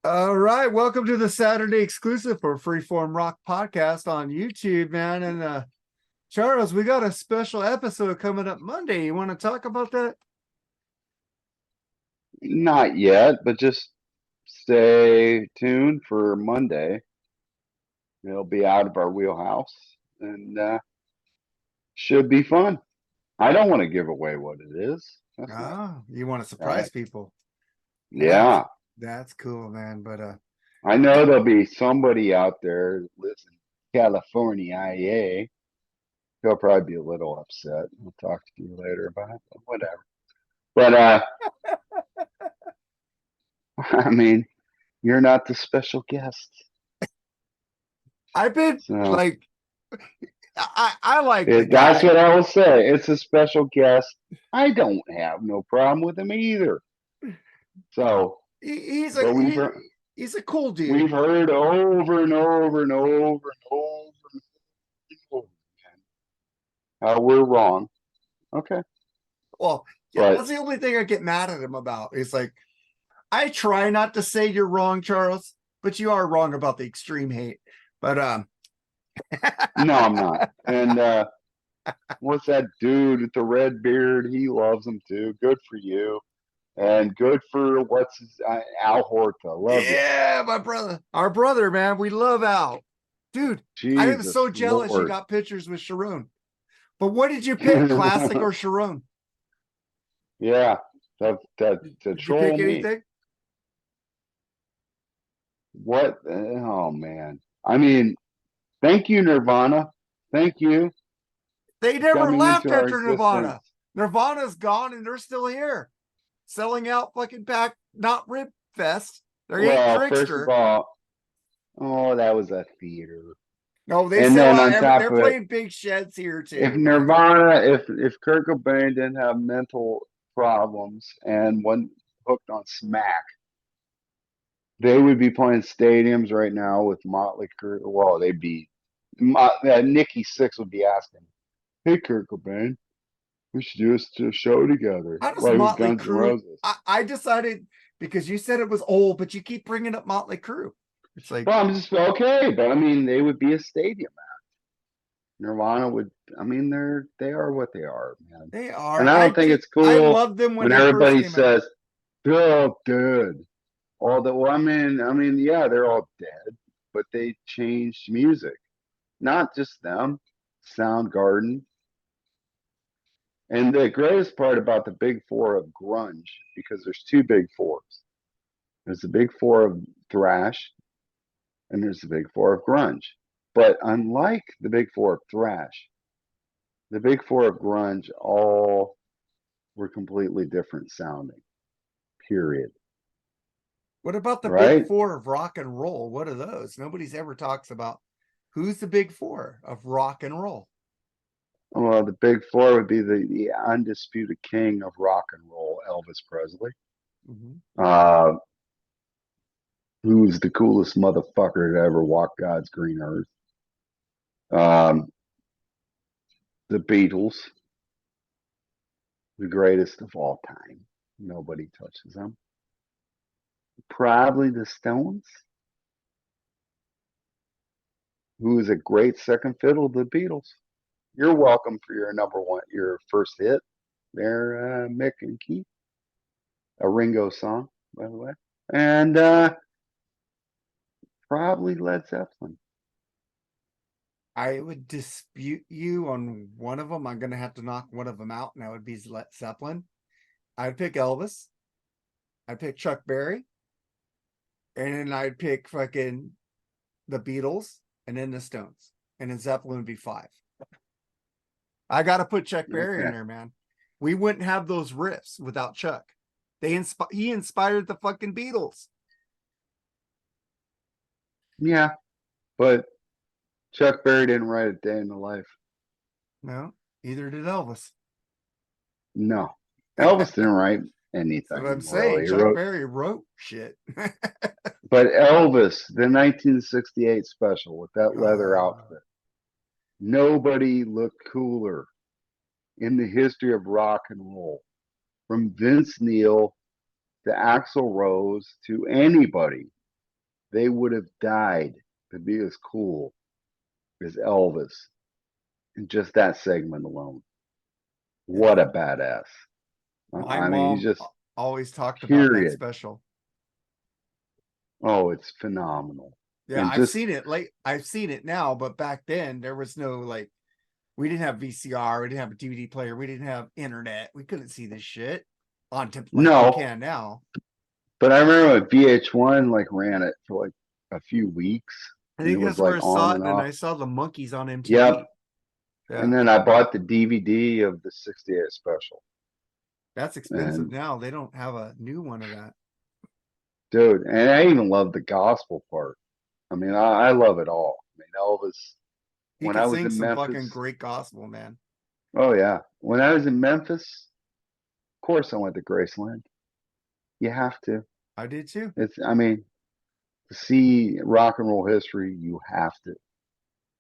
All right, welcome to the Saturday exclusive for Freeform Rock podcast on YouTube, man. And Charles, we got a special episode coming up Monday. You want to talk about that? Not yet, but just stay tuned for Monday. It'll be out of our wheelhouse and should be fun. I don't want to give away what it is. That's not You want to all surprise right. people? That's Yeah, that's cool, man. But I know there'll be somebody out there that lives in California, IA. He'll probably be a little upset. I'll talk to you later about it, but whatever. But I mean, you're not the special guest, I've been so. like, I like the That's guy. what I will say. It's a special guest. I don't have no problem with him either. So, He's a but he's a cool we've dude. heard over and over and over and over and over again how we're wrong. Okay, Well, yeah, but that's the only thing I get mad at him about. It's like I try not to say you're wrong, Charles, but you are wrong about the extreme hate. But no, I'm not. And what's that dude with the red beard? He loves him too. Good for you, and good for what's his, Al Horta. Love you, yeah, my brother, our brother, man, we love Al, dude. I am Jesus so jealous you Lord. got pictures with Sharon. But what did you pick, classic or Sharon? Yeah, that to Did you troll pick me. anything? What? Oh man. I mean, thank you, Nirvana. Thank you They for never coming into left our after existence. Nirvana. Nirvana's gone and they're still here, selling out fucking back, not Rib Fest. They ain't Well, first of Trickster. all, oh, that was a theater. No, they And sell then out on every. top They're of it, playing big sheds here if too, man. Nirvana, if Kurt Cobain didn't have mental problems and wasn't hooked on smack, they would be playing stadiums right now with Motley Crue. Well, they'd be. Nikki Six would be asking, "Hey, Kurt Cobain, we should do a show together, How does like with Motley Guns N' Crue? Roses." I decided because you said it was old, but you keep bringing up Motley Crue. It's like Well, I'm just okay, but I mean, they would be a stadium. Nirvana would. I mean, they are what they are, man. they are. And I don't think it's I cool loved them when when they first everybody came out. says, "Oh, dead." All the well, I mean, yeah, they're all dead, but they changed music. Not just them, Soundgarden. And the greatest part about the big four of grunge, because there's two big fours. There's the big four of thrash, and there's the big four of grunge. But unlike the big four of thrash, the big four of grunge all were completely different sounding. Period. What about the big Right? four of rock and roll? What are those? Nobody's ever talks about who's the big four of rock and roll. Well, the big four would be the undisputed king of rock and roll, Elvis Presley. Mhm. Uh, who's the coolest motherfucker to ever walk God's green earth? Um, the Beatles, the greatest of all time. Nobody touches them. Probably the Stones, who is a great second fiddle to the Beatles. You're welcome for your number one, your first hit there, Mick and Keith, a Ringo song, by the way, and probably Led Zeppelin. I would dispute you on one of them. I'm going to have to knock one of them out, and that would be Led Zeppelin. I'd pick Elvis. I'd pick Chuck Berry, and then I'd pick fucking the Beatles, and then the Stones, and then Zeppelin would be five. I got to put Chuck Berry in Okay, there, man. We wouldn't have those riffs without Chuck. He inspired the fucking Beatles. yeah, but Chuck Berry didn't write a day in the life. No, either did Elvis. No, That's Elvis didn't write what I'm anything saying. really. He Chuck wrote, Berry wrote shit. but Elvis, the 1968 special with that leather uh, outfit, nobody looked cooler in the history of rock and roll. From Vince Neil to Axl Rose to anybody. they would have died to be as cool as Elvis in just that segment alone. What Yeah. a badass. My I mean, he's mom just always talked about that period. special. Oh, it's phenomenal. Yeah, And I've just seen it I've seen it now, but back then there was no like we didn't have VCR, we didn't have a DVD player, we didn't have internet. We couldn't see this shit on like we no, can now. but I remember when VH1 like ran it for like a few weeks I and it think was that's where like I on saw it, and and off. I saw the monkeys on Yep. MTV. And Yeah, then I bought the DVD of the 68 special. that's expensive And now. They don't have a new one of that. dude, and I even love the gospel part. I mean, I love it all. I mean, Elvis, He when could I was sing in some fucking Memphis, great gospel, man. oh yeah. When I was in Memphis, of course I went to Graceland. You have to. I did too. I mean, to see rock and roll history, you have to.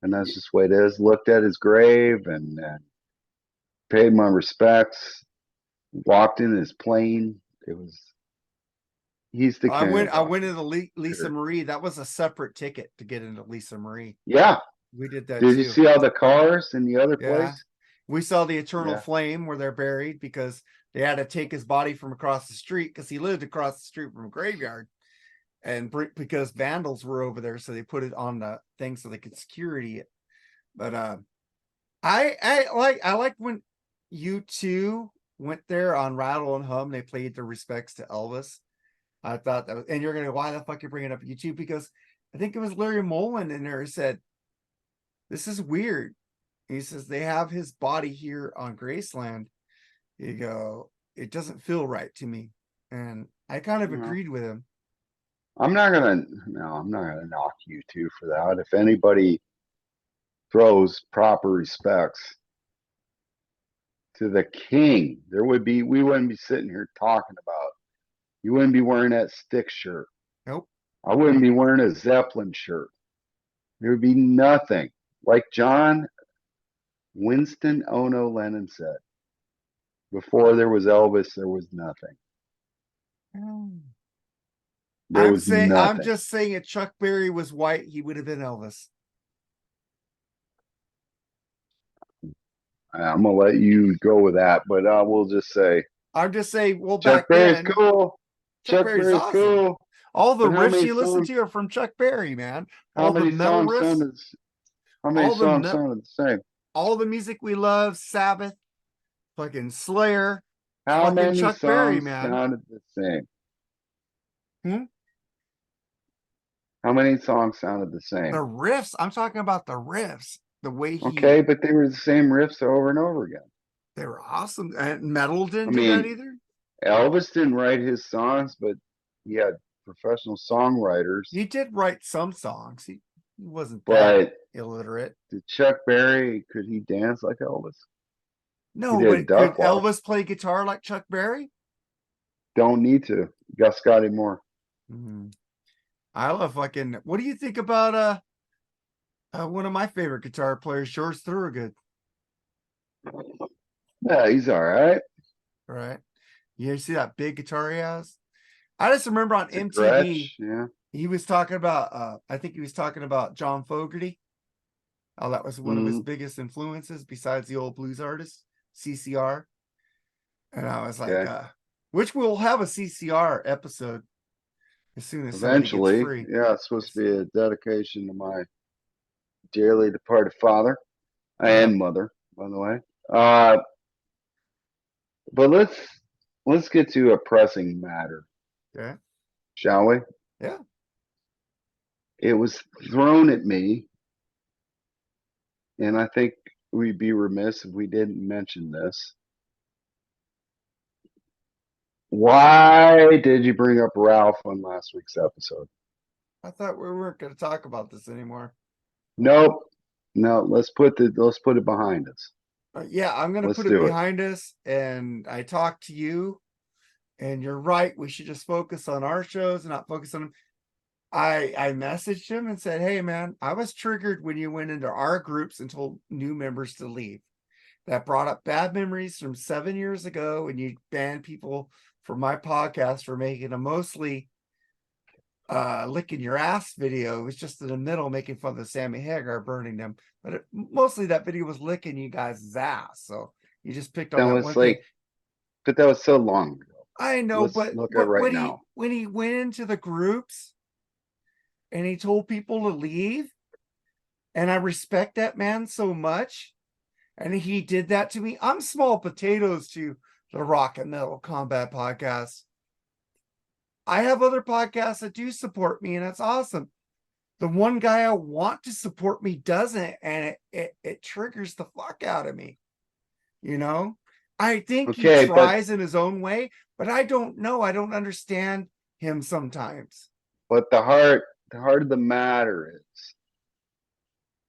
And that's just the way it is. Looked at his grave and paid my respects. Walked in his plane. It was, he's the king of I rock went and into roll. Lisa Period. Marie. That was a separate ticket to get into Lisa Marie. Yeah. We did that Did you too. see all the cars in the other Yeah. place? We saw the eternal Yeah. flame where they're buried because they had to take his body from across the street because he lived across the street from a graveyard. And because vandals were over there, so they put it on the thing so they could security it. But I like when you two went there on Rattle and Hum. They played their respects to Elvis. I thought that was, and you're gonna why the fuck you're bringing up YouTube because I think it was Larry Mullen in there who said this is weird. He says they have his body here on Graceland. You go, it doesn't feel right to me, and I kind of Well, agreed with him. I'm not gonna knock you two for that. If anybody throws proper respects to the king, we wouldn't be sitting here talking about, you wouldn't be wearing that stick shirt. Nope. I wouldn't be wearing a Zeppelin shirt. There would be nothing. Like John Winston Ono Lennon said, before there was Elvis, there was nothing. There was I'm nothing. just saying if Chuck Berry was white, he would have been Elvis. I'm gonna let you go with that, but we'll just say I'm just saying, well, Chuck back Berry's then, cool. Chuck Chuck Berry's Berry's awesome. cool. All the But riffs you listen to are from Chuck Berry, man. All the metal riffs, how many all the songs me- sounded the same? all the music we love, Sabbath, fucking Slayer, it's How fucking many Chuck Berry, songs man. sounded the same? Hmm? How many songs sounded the The same? riffs, I'm talking about the riffs, the way Okay, but they were the same riffs over and over again. they were awesome. And metal I didn't do that mean, either. Elvis didn't write his songs, but he had professional songwriters. He did write some songs. He wasn't that But illiterate. did Chuck Berry, could he dance like Elvis? He No, did a but could duck walk. Elvis play guitar like Chuck Berry? Don't need to. You got Scotty Moore. Mm. I love fucking. What do you think about one of my favorite guitar players, George Thorogood? Yeah, he's all right. Right? You see that big guitar he has? I just remember on It's a MTV, Gretsch, yeah. he was talking about I think he was talking about John Fogerty. Oh, that was one of his Mm, biggest influences besides the old blues artist, CCR. And I was like, okay. which we'll have a CCR episode as soon as somebody gets Eventually, free. yeah, it's supposed to be a dedication to my dearly departed father Uh, and mother, by the way. Uh, but let's get to a pressing matter, yeah, shall we? yeah. It was thrown at me, and I think we'd be remiss if we didn't mention this. Why did you bring up Ralph on last week's episode? I thought we weren't going to talk about this anymore. Nope. No, let's put it behind us. Yeah, I'm going to Let's put it do it. behind us. And I talked to you, and you're right. We should just focus on our shows and not focus on them. I messaged him and said, "Hey, man, I was triggered when you went into our groups and told new members to leave. That brought up bad memories from 7 years ago, and you banned people from my podcast for making a mostly licking your ass video. It was just in the middle making fun of the Sammy Hagar burning them. But mostly that video was licking you guys' ass. So you just picked on That that was one thing. like, but that was so long ago. I know, Let's but look at right now. when he went into the groups and he told people to leave, and I respect that man so much, and he did that to me. I'm small potatoes to the Rock and Metal Combat Podcast. I have other podcasts that do support me, and that's awesome. The one guy I want to support me doesn't, and it triggers the fuck out of me. You know, I think he Okay, tries in his own way, but I don't know. I don't understand him sometimes. but the heart of the matter is,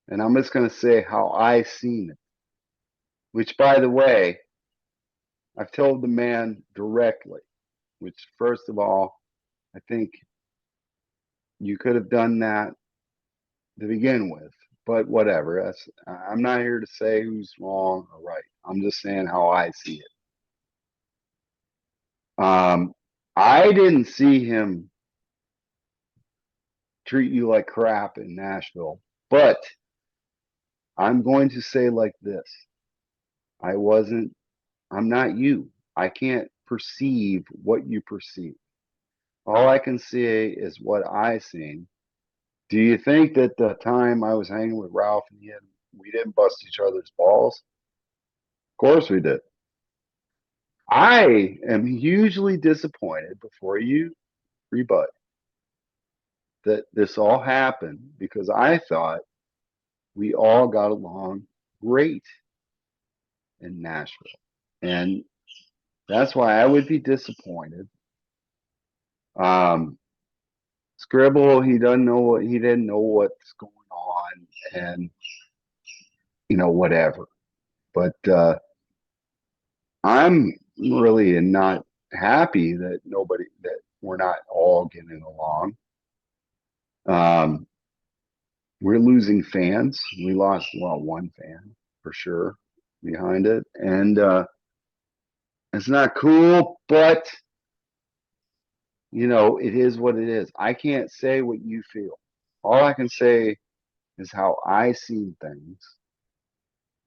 and I'm just going to say how I seen it, which by the way, I've told the man directly, which first of all, I think you could have done that to begin with, but whatever. I'm not here to say who's wrong or right. I'm just saying how I see it. I didn't see him treat you like crap in Nashville, but I'm going to say like this. I wasn't, I'm not you. I can't perceive what you perceive. All I can say is what I seen. Do you think that the time I was hanging with Ralph and him, we didn't bust each other's balls? Of course we did. I am hugely disappointed before you rebut that this all happened because I thought we all got along great in Nashville. And that's why I would be disappointed. Um, Scribble, he didn't know what's going on and whatever. But I'm really not happy that we're not all getting along. We're losing fans. We lost, well, one fan for sure behind it. And it's not cool, but it is what it is. I can't say what you feel. All I can say is how I see things.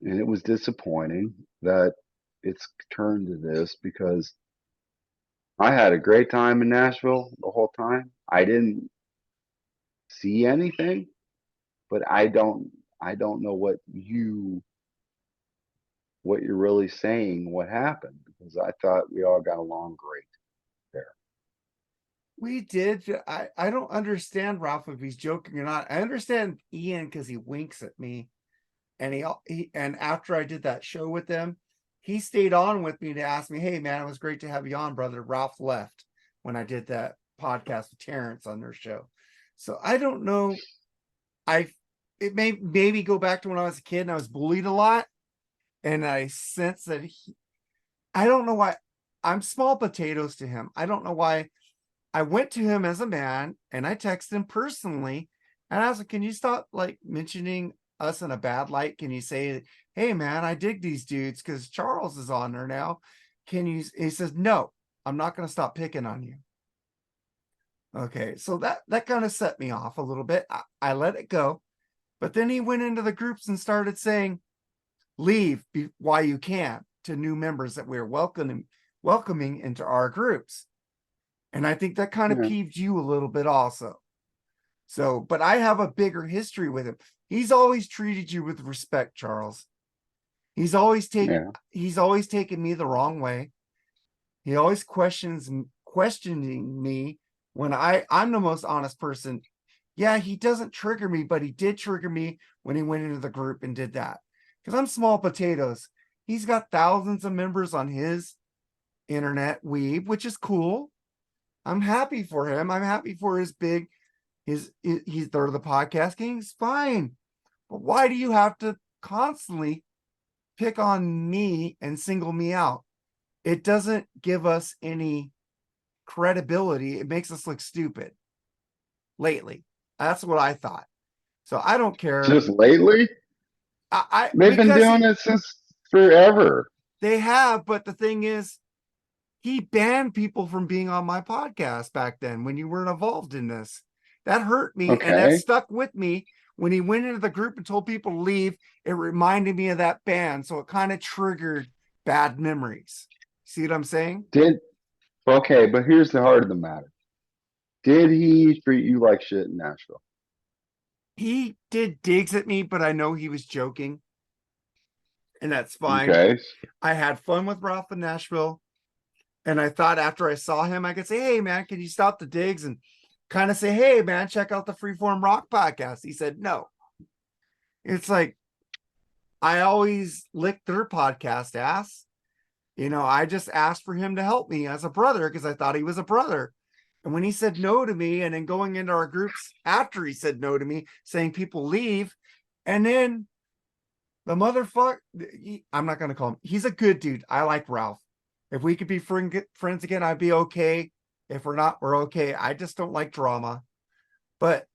And it was disappointing that it's turned to this because I had a great time in Nashville the whole time. I didn't see anything, but I don't know what you're really saying, what happened, because I thought we all got along great there. We did. I don't understand Ralph if he's joking or not. I understand Ian because he winks at me, and he and after I did that show with them, he stayed on with me to ask me, "Hey man, it was great to have you on, brother." Ralph left when I did that podcast with Terrence on their show, so I don't know. I it may maybe go back to when I was a kid and I was bullied a lot, and I sense that I don't know why I'm small potatoes to him. I don't know why. I went to him as a man and I texted him personally and I was like, can you stop like mentioning us in a bad light? Can you say, hey man, I dig these dudes because Charles is on there now. Can you? He says, no, I'm not going to stop picking on you. Okay, so that kind of set me off a little bit. I let it go, but then he went into the groups and started saying, leave while you can to new members that we're welcoming into our groups. And I think that kind of Yeah, peeved you a little bit also. So, but I have a bigger history with him. He's always treated you with respect, Charles. He's always taken yeah. he's always taken me the wrong way. He always questioning me when I'm the most honest person. Yeah, he doesn't trigger me, but he did trigger me when he went into the group and did that. Because I'm small potatoes. He's got thousands of members on his internet weeb, which is cool. I'm happy for him. I'm happy for his big, he's they're the podcast king. It's fine. But why do you have to constantly pick on me and single me out? It doesn't give us any credibility. It makes us look stupid lately. That's what I thought. So I don't care. Just lately, I they've been because doing it since forever. they have, but the thing is, he banned people from being on my podcast back then when you weren't involved in this. That hurt me, and that Okay. stuck with me. When he went into the group and told people to leave, it reminded me of that band. So it kind of triggered bad memories. See what I'm saying? Did okay, but here's the heart of the matter. Did he treat you like shit in Nashville? He did digs at me, but I know he was joking, and that's fine. Okay. I had fun with Ralph in Nashville. And I thought after I saw him, I could say, hey, man, can you stop the digs and kind of say, hey, man, check out the Freeform Rock podcast? He said, no. It's like, I always licked their podcast ass. I just asked for him to help me as a brother because I thought he was a brother. And when he said no to me, and then going into our groups after he said no to me, saying people leave, and then the motherfucker, I'm not going to call him, he's a good dude. I like Ralph. If we could be friends again, I'd be okay. If we're not, we're okay. I just don't like drama. But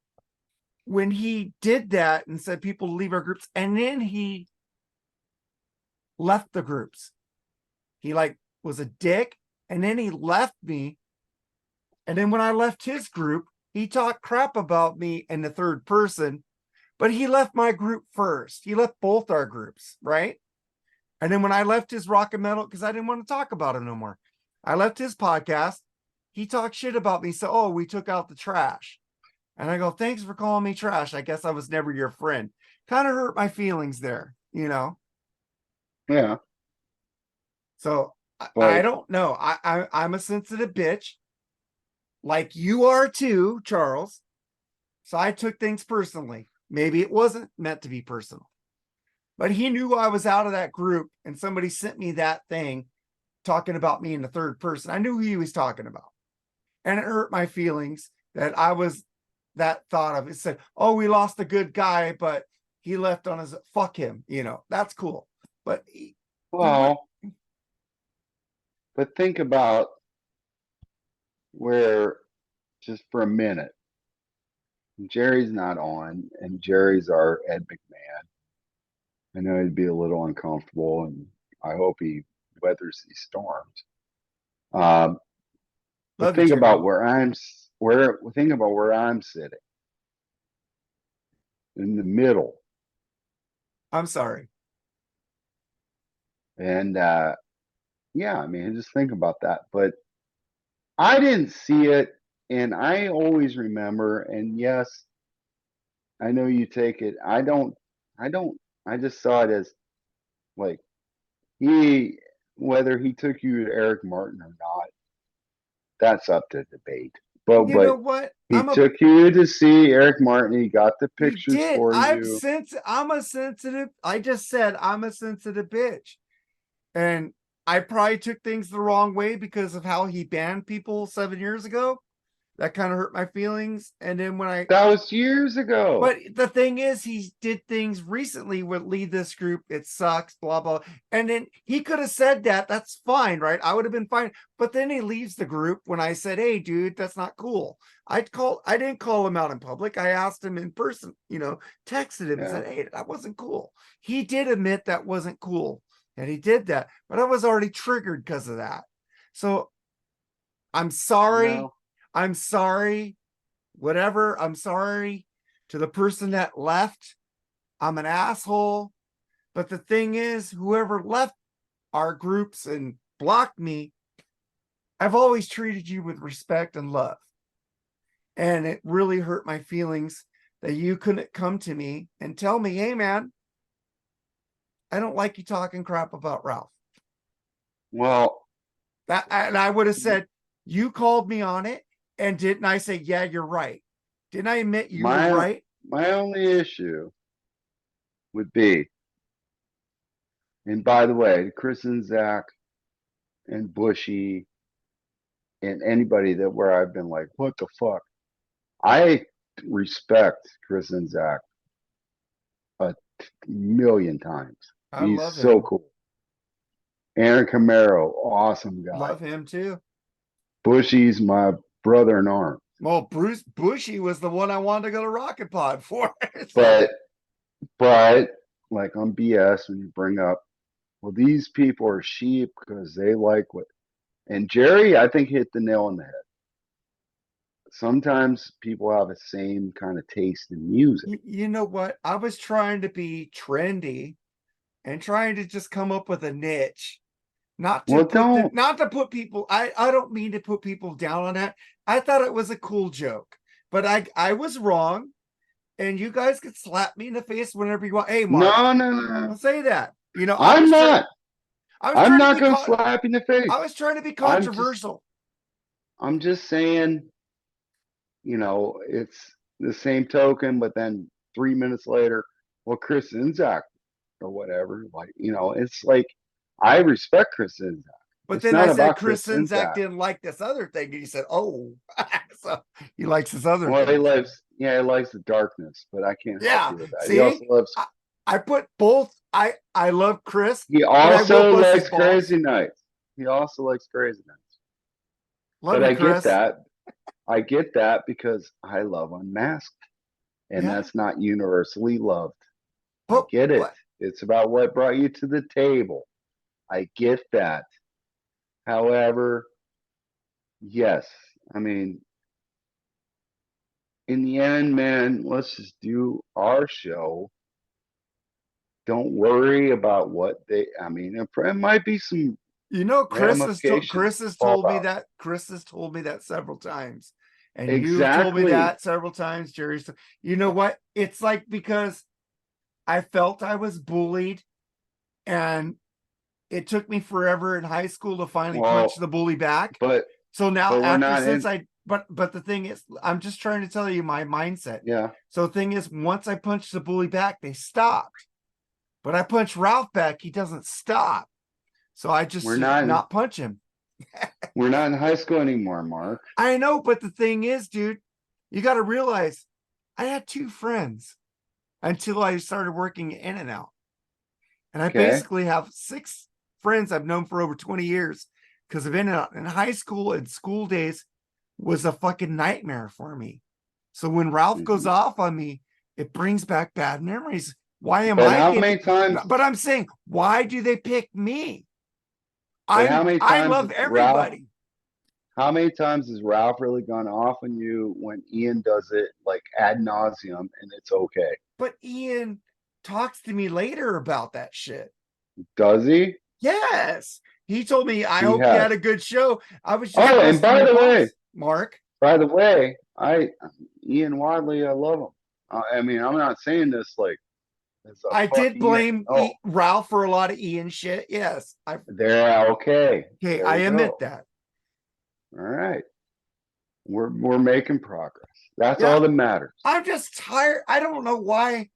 when he did that and said people leave our groups, and then he left the groups, he like was a dick, and then he left me. And then when I left his group, he talked crap about me in the third person, but he left my group first. He left both our groups, right? And then when I left his rock and metal, because I didn't want to talk about him no more, I left his podcast. He talked shit about me. So, oh, we took out the trash. And I go, thanks for calling me trash. I guess I was never your friend. Kind of hurt my feelings there. Yeah. So I But don't know. I'm a sensitive bitch, like you are too, Charles. So I took things personally. Maybe it wasn't meant to be personal. But he knew I was out of that group, and somebody sent me that thing talking about me in the third person. I knew who he was talking about. And it hurt my feelings that I was that thought of. It said, oh, we lost a good guy, but he left on his fuck him. That's cool. But he would. well, but think about where just for a minute, Jerry's not on, and Jerry's our Ed McMahon. I know he'd be a little uncomfortable, and I hope he weathers these storms. Um, but Love you, Jerry. think about where I'm sitting in the middle, I'm sorry. and yeah, I mean, just think about that. But I didn't see it, and I always remember. And yes, I know you take it. I don't. I don't. I just saw it as like he, whether he took you to Eric Martin or not, that's up to debate. You know But what? he took you to see Eric Martin. He got the He pictures did. for you. I'm a sensitive. I just said I'm a sensitive bitch. And I probably took things the wrong way because of how he banned people 7 years ago. That kind of hurt my feelings. And then That was years ago. but the thing is, he did things recently with lead this group. It sucks, blah, blah. And then he could have said that. That's fine, right? I would have been fine. But then he leaves the group when I said, hey, dude, that's not cool. I didn't call him out in public. I asked him in person, texted him and Yeah. said, hey, that wasn't cool. He did admit that wasn't cool. And he did that. But I was already triggered because of that. So I'm sorry. Well, I'm sorry. Whatever. I'm sorry to the person that left. I'm an asshole. But the thing is, whoever left our groups and blocked me, I've always treated you with respect and love. And it really hurt my feelings that you couldn't come to me and tell me, hey, man, I don't like you talking crap about Ralph. well, And I would have said, you called me on it. And didn't I say, yeah, you're right? Didn't I admit you were my right? my only issue would be, and by the way, Chris and Zach and Bushy and anybody that where I've been like, what the fuck? I respect Chris and Zach a million times. I He's love so him. cool. Aaron Camaro, awesome guy. Love him too. Bushy's my brother in arms. Well, Bruce Bushy was the one I wanted to go to Rocket Pod for. So But but like on BS when you bring up, well, these people are sheep because they like what, and Jerry, I think hit the nail on the head. sometimes people have the same kind of taste in music. You know what? I was trying to be trendy and trying to just come up with a niche. Well, don't. Not to put people, I don't mean to put people down on that. I thought it was a cool joke, but I was wrong, and you guys could slap me in the face whenever you want. Hey, Mark, No, no, no. I'll say that. You know, I'm not. I was I'm trying to not be going to slap you in the I face. was trying to be I'm just. controversial. I'm just saying. It's the same token, but then 3 minutes later, well, Chris Inzak or whatever. Like, it's like I respect Chris Inzak. But It's then I not said about Chris Chris Sinzak Inzak. didn't like this other thing, and he said, "Oh, so he likes his other Well, things." he likes the darkness, but I can't help Yeah, you with that. He see, also loves. I put both. I love Chris, He but I will also bust his likes balls. Crazy Nights. He also likes Crazy Nights. Love But you, I get Chris. that. I get that because I love Unmasked, and Yeah, that's not universally loved. I but get it. what? It's about what brought you to the table. I get that. However, yes, I mean, in the end, man, let's just do our show. Don't worry about what I mean, it might be some You know, ramifications Chris has fall told me out. that Chris has told me that several times, and you've told me Exactly. that several times, Jerry. You know what? It's like because I felt I was bullied, and it took me forever in high school to finally punch Well, the bully back. but So now we're after not since in. I but the thing is, I'm just trying to tell you my mindset. Yeah, So the thing is, once I punched the bully back, they stopped. But I punch Ralph back, he doesn't stop. So I just we're should not in. not punch him. We're not in high school anymore, Mark. I know, but the thing is, dude, you got to realize I had two friends until I started working in and out. And I Okay. basically have six friends I've known for over 20 years because of in and out. In high school and school days was a fucking nightmare for me. So when Ralph goes Hmm. off on me, it brings back bad memories. Why am But I how getting, many times? but I'm saying, why do they pick me? But how many I times love has Ralph? everybody. How many times has Ralph really gone off on you when Ian does it like ad nauseum and it's okay? But Ian talks to me later about that shit. Does he? Yes. He told me, I He hope you has. had a good show. I was just Oh, and busting by your the way, balls, Mark. I Ian Wadley, I love him. I mean, I'm not saying this like as a I fuck did Ian. blame No, Ralph for a lot of Ian shit. Yes. they're okay. Okay, There I you admit go. that. All right, we're making progress. That's Yeah. all that matters. I'm just tired. I don't know why.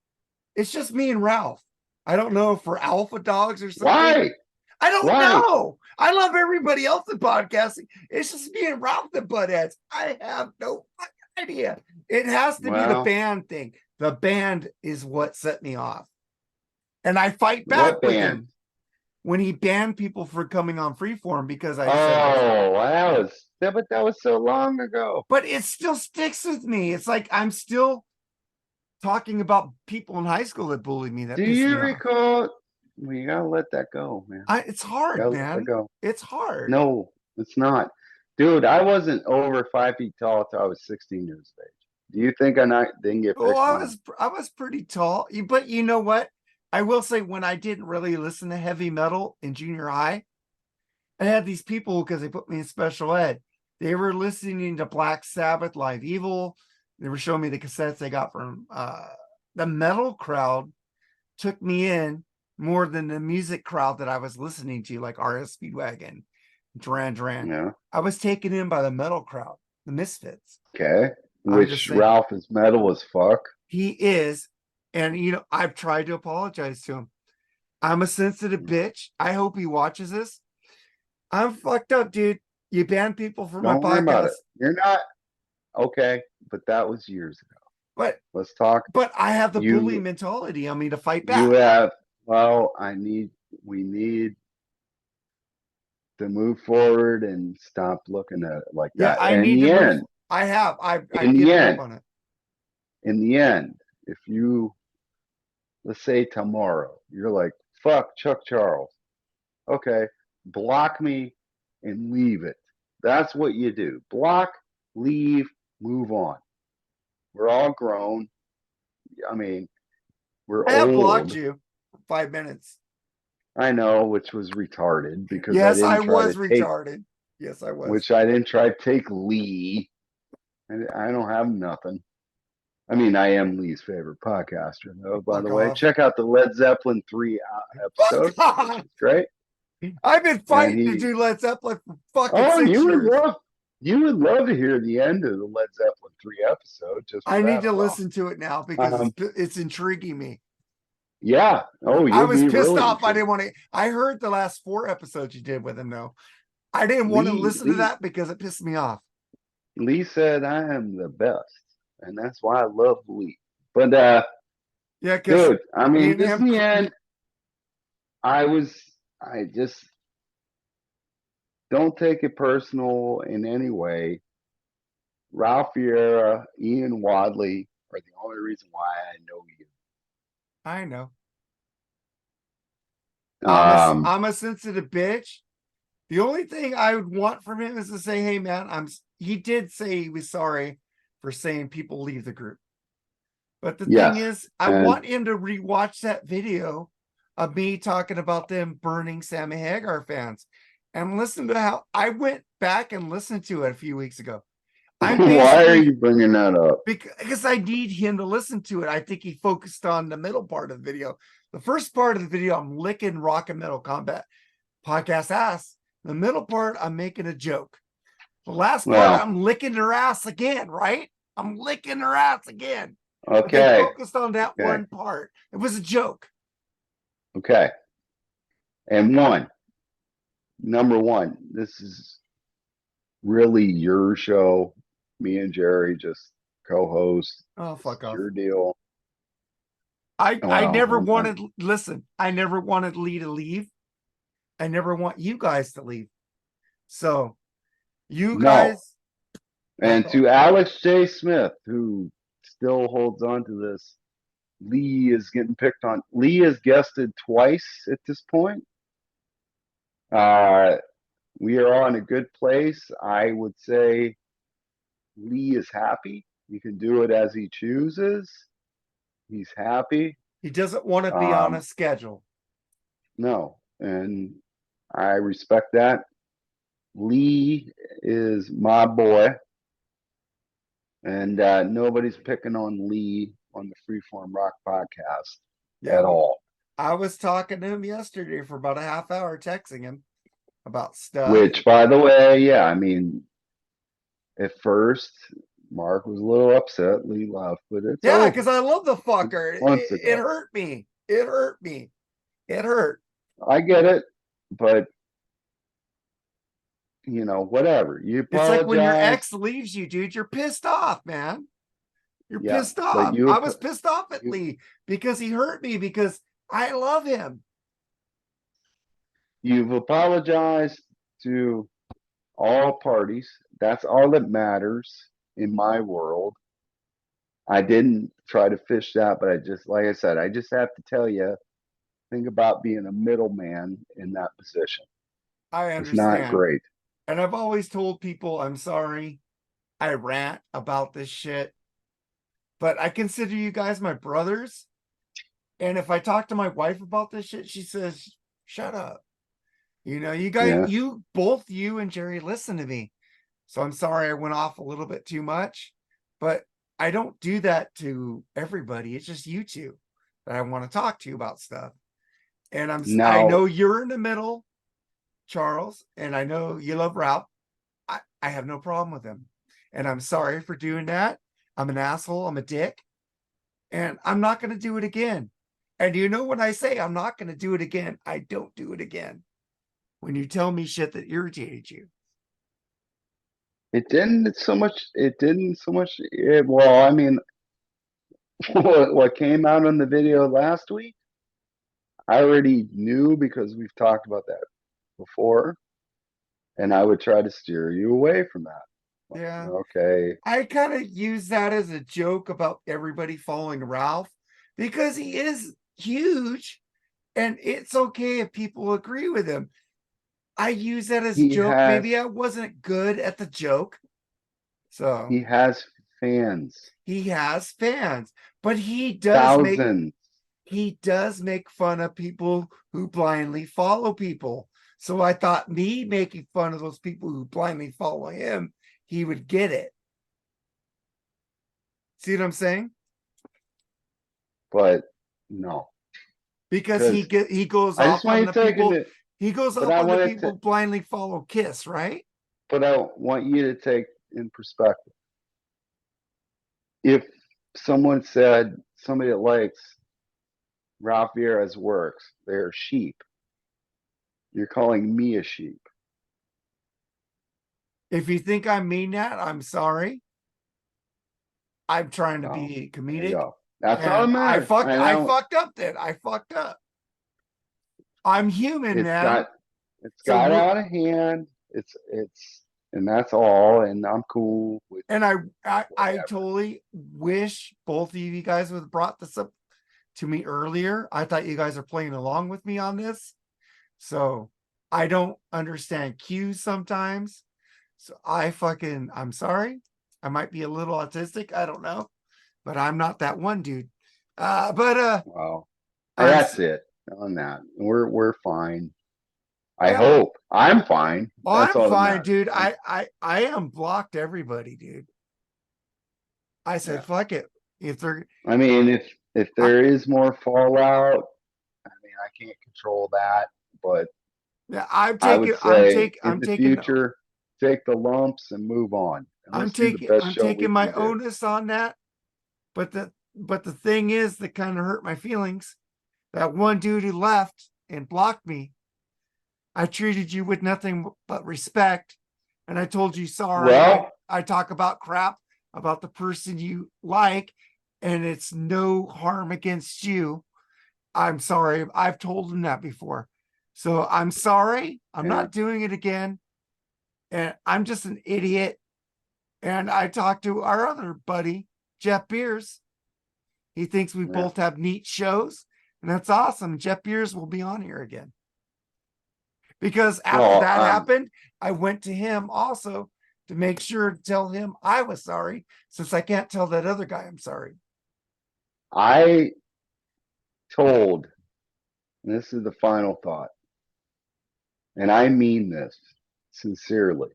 It's just me and Ralph. I don't know if we're alpha dogs or something. Why? I don't Why? know. I love everybody else in podcasting. It's just me and Ralph that butt heads. I have no idea. It has to be the Well, band thing. The band is what set me off. And I fight back what with band? him when he banned people for coming on Freeform because I said this. Oh, but that was so long ago. But it still sticks with me. It's like I'm still talking about people in high school that bullied me. Do That pissed you me off. recall? Well, you gotta let that go, man. It's You hard, gotta let that man. go. It's hard. No, it's not. Dude, I wasn't over 5 feet tall until I was 16 years of age. Do you think didn't get Well, picked on? I was pretty tall, but you know what? I will say when I didn't really listen to heavy metal in junior high, I had these people because they put me in special ed. They were listening to Black Sabbath, Live Evil. They were showing me the cassettes they got from the metal crowd. Took me in more than the music crowd that I was listening to, like RS Speedwagon, Duran Duran. Yeah. I was taken in by the metal crowd, the Misfits. Okay. I'm just Which saying. Ralph is metal as fuck. He is. And, I've tried to apologize to him. I'm a sensitive bitch. I hope he watches this. I'm fucked up, dude. You ban people from my Don't worry about podcast. it. You're not okay, but that was years ago. But Let's talk. I have the bully You mentality on me to fight you back. have well, we need to move forward and stop looking at it like Yeah, that. I In need to the move. end, I have. I've in the given up end, on it. in the end, if you let's say tomorrow, you're like, fuck Chuck Charles. Okay, block me and leave it. That's what you do. Block, leave, Move on. We're all grown. I mean, we're I have blocked old. you for 5 minutes. I know, which was retarded because I Yes, I didn't try was to take, retarded. Yes, I was. which I didn't try to take Lee. And I don't have nothing. I mean, I am Lee's favorite podcaster, though, by Fuck the way. off. Check out the Led Zeppelin 3 Fuck episode, which off. is great. I've been And fighting to do Led Zeppelin for fucking oh, 6 years. you would love to hear the end of the Led Zeppelin 3 episode just for I need that to alone. listen to it now because Um, it's intriguing me. yeah. Oh, I you'll was be pissed really off. I intrigued. didn't want to. I heard the last 4 episodes you did with him, though. I didn't want to Lee, listen to Lee, that because it pissed me off. Lee said I am the best, and that's why I love Lee. But Yeah, because dude, I me mean, and this him. in the end, I just don't take it personal in any way. Ralph Vieira, Ian Wadley are the only reason why I know you. I know. Um, I'm a sensitive bitch. The only thing I would want from him is to say, "Hey, man, He did say he was sorry for saying people leave the group, but the thing yes, is, I and want him to rewatch that video of me talking about them burning Sammy Hagar fans, and listen to how I went back and listened to it a few weeks ago. I'm why are basically you bringing that up? because I need him to listen to it. I think he focused on the middle part of the video. The first part of the video, I'm licking Rock and Metal Combat podcast ass. The middle part, I'm making a joke. The last part, Well, I'm licking her ass again, right? I'm licking her ass again. But they okay, focused on that okay, one part. It was a joke. okay. And number one, this is really your show. Me and Jerry just co-host. Oh, This fuck is off. your deal. I never Well, wanted, listen, I never wanted Lee to leave. I never want you guys to leave. So you no. guys, fuck And off. to Alex J. Smith, who still holds on to this, Lee is getting picked on. Lee has guested twice at this point. Uh, we are on a good place. I would say Lee is happy. He can do it as he chooses. He's happy. He doesn't want to be on a Um, schedule. no, and I respect that. Lee is my boy, and nobody's picking on Lee on the Freeform Rock podcast Yeah, at all. I was talking to him yesterday for about a half hour, texting him about stuff. Which, by the way, yeah, I mean, at first, Mark was a little upset Lee left, but it's Yeah, over. because I love the fucker. Months It ago. hurt me. It hurt me. It hurt. I get it, but you know, whatever. You It's like when your apologize. ex leaves you, dude, you're pissed off, man. You're Yeah, pissed but off. I was pissed off at you Lee because he hurt me because I love him. you've apologized to all parties. That's all that matters in my world. I didn't try to fish that, but I just, like I said, I just have to tell you, think about being a middleman in that position. I It's not understand. great. And I've always told people I'm sorry. I rant about this shit, but I consider you guys my brothers. And if I talk to my wife about this shit, she says, shut up. You know, you guys, Yeah. both you and Jerry listen to me. So I'm sorry I went off a little bit too much, but I don't do that to everybody. It's just you two that I want to talk to about stuff. And I Now, know you're in the middle, Charles, and I know you love Ralph. I have no problem with him. And I'm sorry for doing that. I'm an asshole. I'm a dick. And I'm not going to do it again. And you know when I say I'm not going to do it again, I don't do it again. When you tell me shit that irritated you. it didn't so much. It didn't so much. Well, I mean, what came out on the video last week, I already knew because we've talked about that before, and I would try to steer you away from that. Like, Yeah. okay, I kind of use that as a joke about everybody following Ralph because he is huge and it's okay if people agree with him. I use that as a he joke. has Maybe I wasn't good at the joke. So he has fans, He has fans, but thousands. he does make fun of people who blindly follow people. So I thought me making fun of those people who blindly follow him, he would get it. See what I'm saying? But no, Because because he goes I just off want on you the to take people. into, He goes but off I on the wanted people to, who blindly follow Kiss, right? but I want you to take in perspective. If someone said somebody that likes Ralph Vieira's works, they're sheep. You're calling me a sheep. If you think I mean that, I'm sorry. I'm trying to Oh, be there you comedic, go. That's all that and matters. I I know fucked up. Then I fucked up. I'm human, it's man. got it's So got we're out of hand. It's and that's all. And I'm cool with and I whatever. totally wish both of you guys would have brought this up to me earlier. I thought you guys are playing along with me on this. So I don't understand cues sometimes. So I'm sorry. I might be a little autistic. I don't know, but I'm not that one dude. But Well, I'm that's it on that. We're fine. I yeah, but hope I'm fine. That's I'm all that fine, matters. dude. I unblocked everybody, dude. I said, Yeah. fuck it. If they're I mean, if I, there is more fallout, I mean, I can't control that, but yeah, I would say in I'm the taking future, take the lumps and move on, and let's do the best I'm show we taking my can do. onus on that. But the thing is that kind of hurt my feelings. That one dude who left and blocked me, I treated you with nothing but respect. And I told you sorry. Well, I talk about crap about the person you like, and it's no harm against you. I'm sorry. I've told him that before. So I'm sorry. I'm yeah, not doing it again. And I'm just an idiot. And I talked to our other buddy, Jeff Beers. He thinks we yeah. both have neat shows. And that's awesome. Jeff Beers will be on here again. Because after Well, that happened, I went to him also to make sure to tell him I was sorry, since I can't tell that other guy I'm sorry. I told, and this is the final thought, and I mean this sincerely.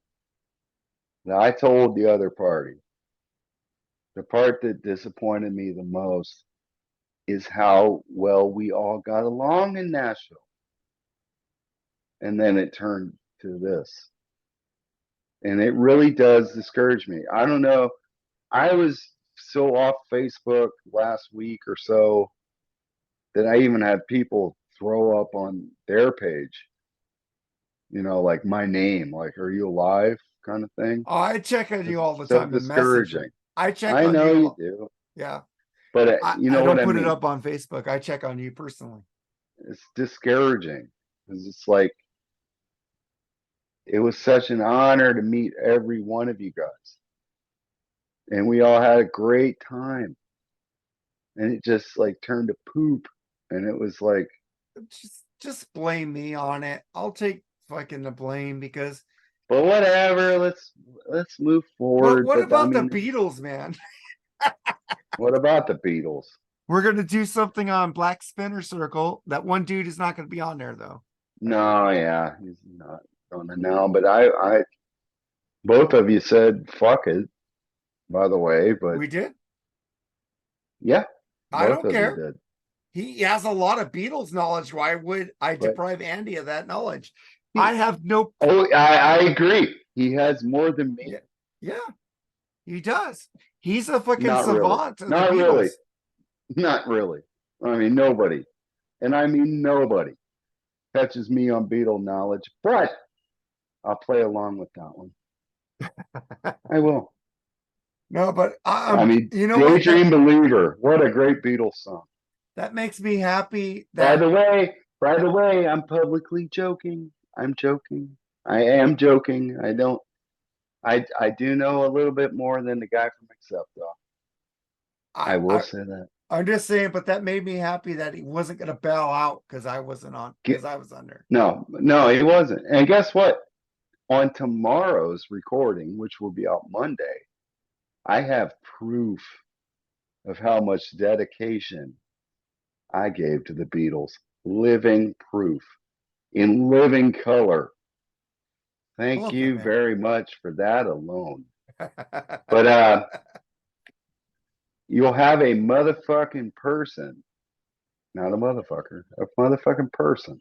That I told the other party, the part that disappointed me the most is how well we all got along in Nashville. And then it turned to this. And it really does discourage me. I don't know. I was so off Facebook last week or so that I even had people throw up on their page, like my name, like, are you alive kind of thing. Oh, I check on you Because all it's the so time in Messenger. discouraging. I check I on know you. you do, Yeah. but you I know what don't I put it mean? up on Facebook. I check on you personally. It's discouraging because it's like, it was such an honor to meet every one of you guys. And we all had a great time. And it just like turned to poop. And it was like, Just blame me on it. I'll take fucking the blame because but whatever, let's move forward. what But I about the mean, Beatles, man? what about the Beatles? We're gonna do something on Black Spinner Circle. That one dude is not gonna be on there though. No, yeah, he's not on it now. But both of you said fuck it, by the way. But We did. yeah, I both don't of you care. did. He has a lot of Beatles knowledge. Why would I But deprive Andy of that knowledge? I he, have no. oh, I agree. He has more than me. Yeah, yeah, he does. He's a fucking Not really. savant of the Not really. Beatles. Not really. I mean, nobody, and I mean nobody, catches me on Beatle knowledge. But I'll play along with that one. I will. No, but I mean, you know what? Daydream Believer. What a great Beatles song. That makes me happy By that the way, by the way, I'm publicly joking. I'm joking. I am joking. I don't. I do know a little bit more than the guy from Accept, though. I, I will I say that. I'm just saying, but that made me happy that he wasn't gonna bow out because I wasn't on Get, because I was under. no, no, he wasn't. And guess what? On tomorrow's recording, which will be out Monday, I have proof of how much dedication I gave to the Beatles. Living proof in living color. I Thank love that, you man. very much for that alone. But you'll have a motherfucking person, not a motherfucker, a motherfucking person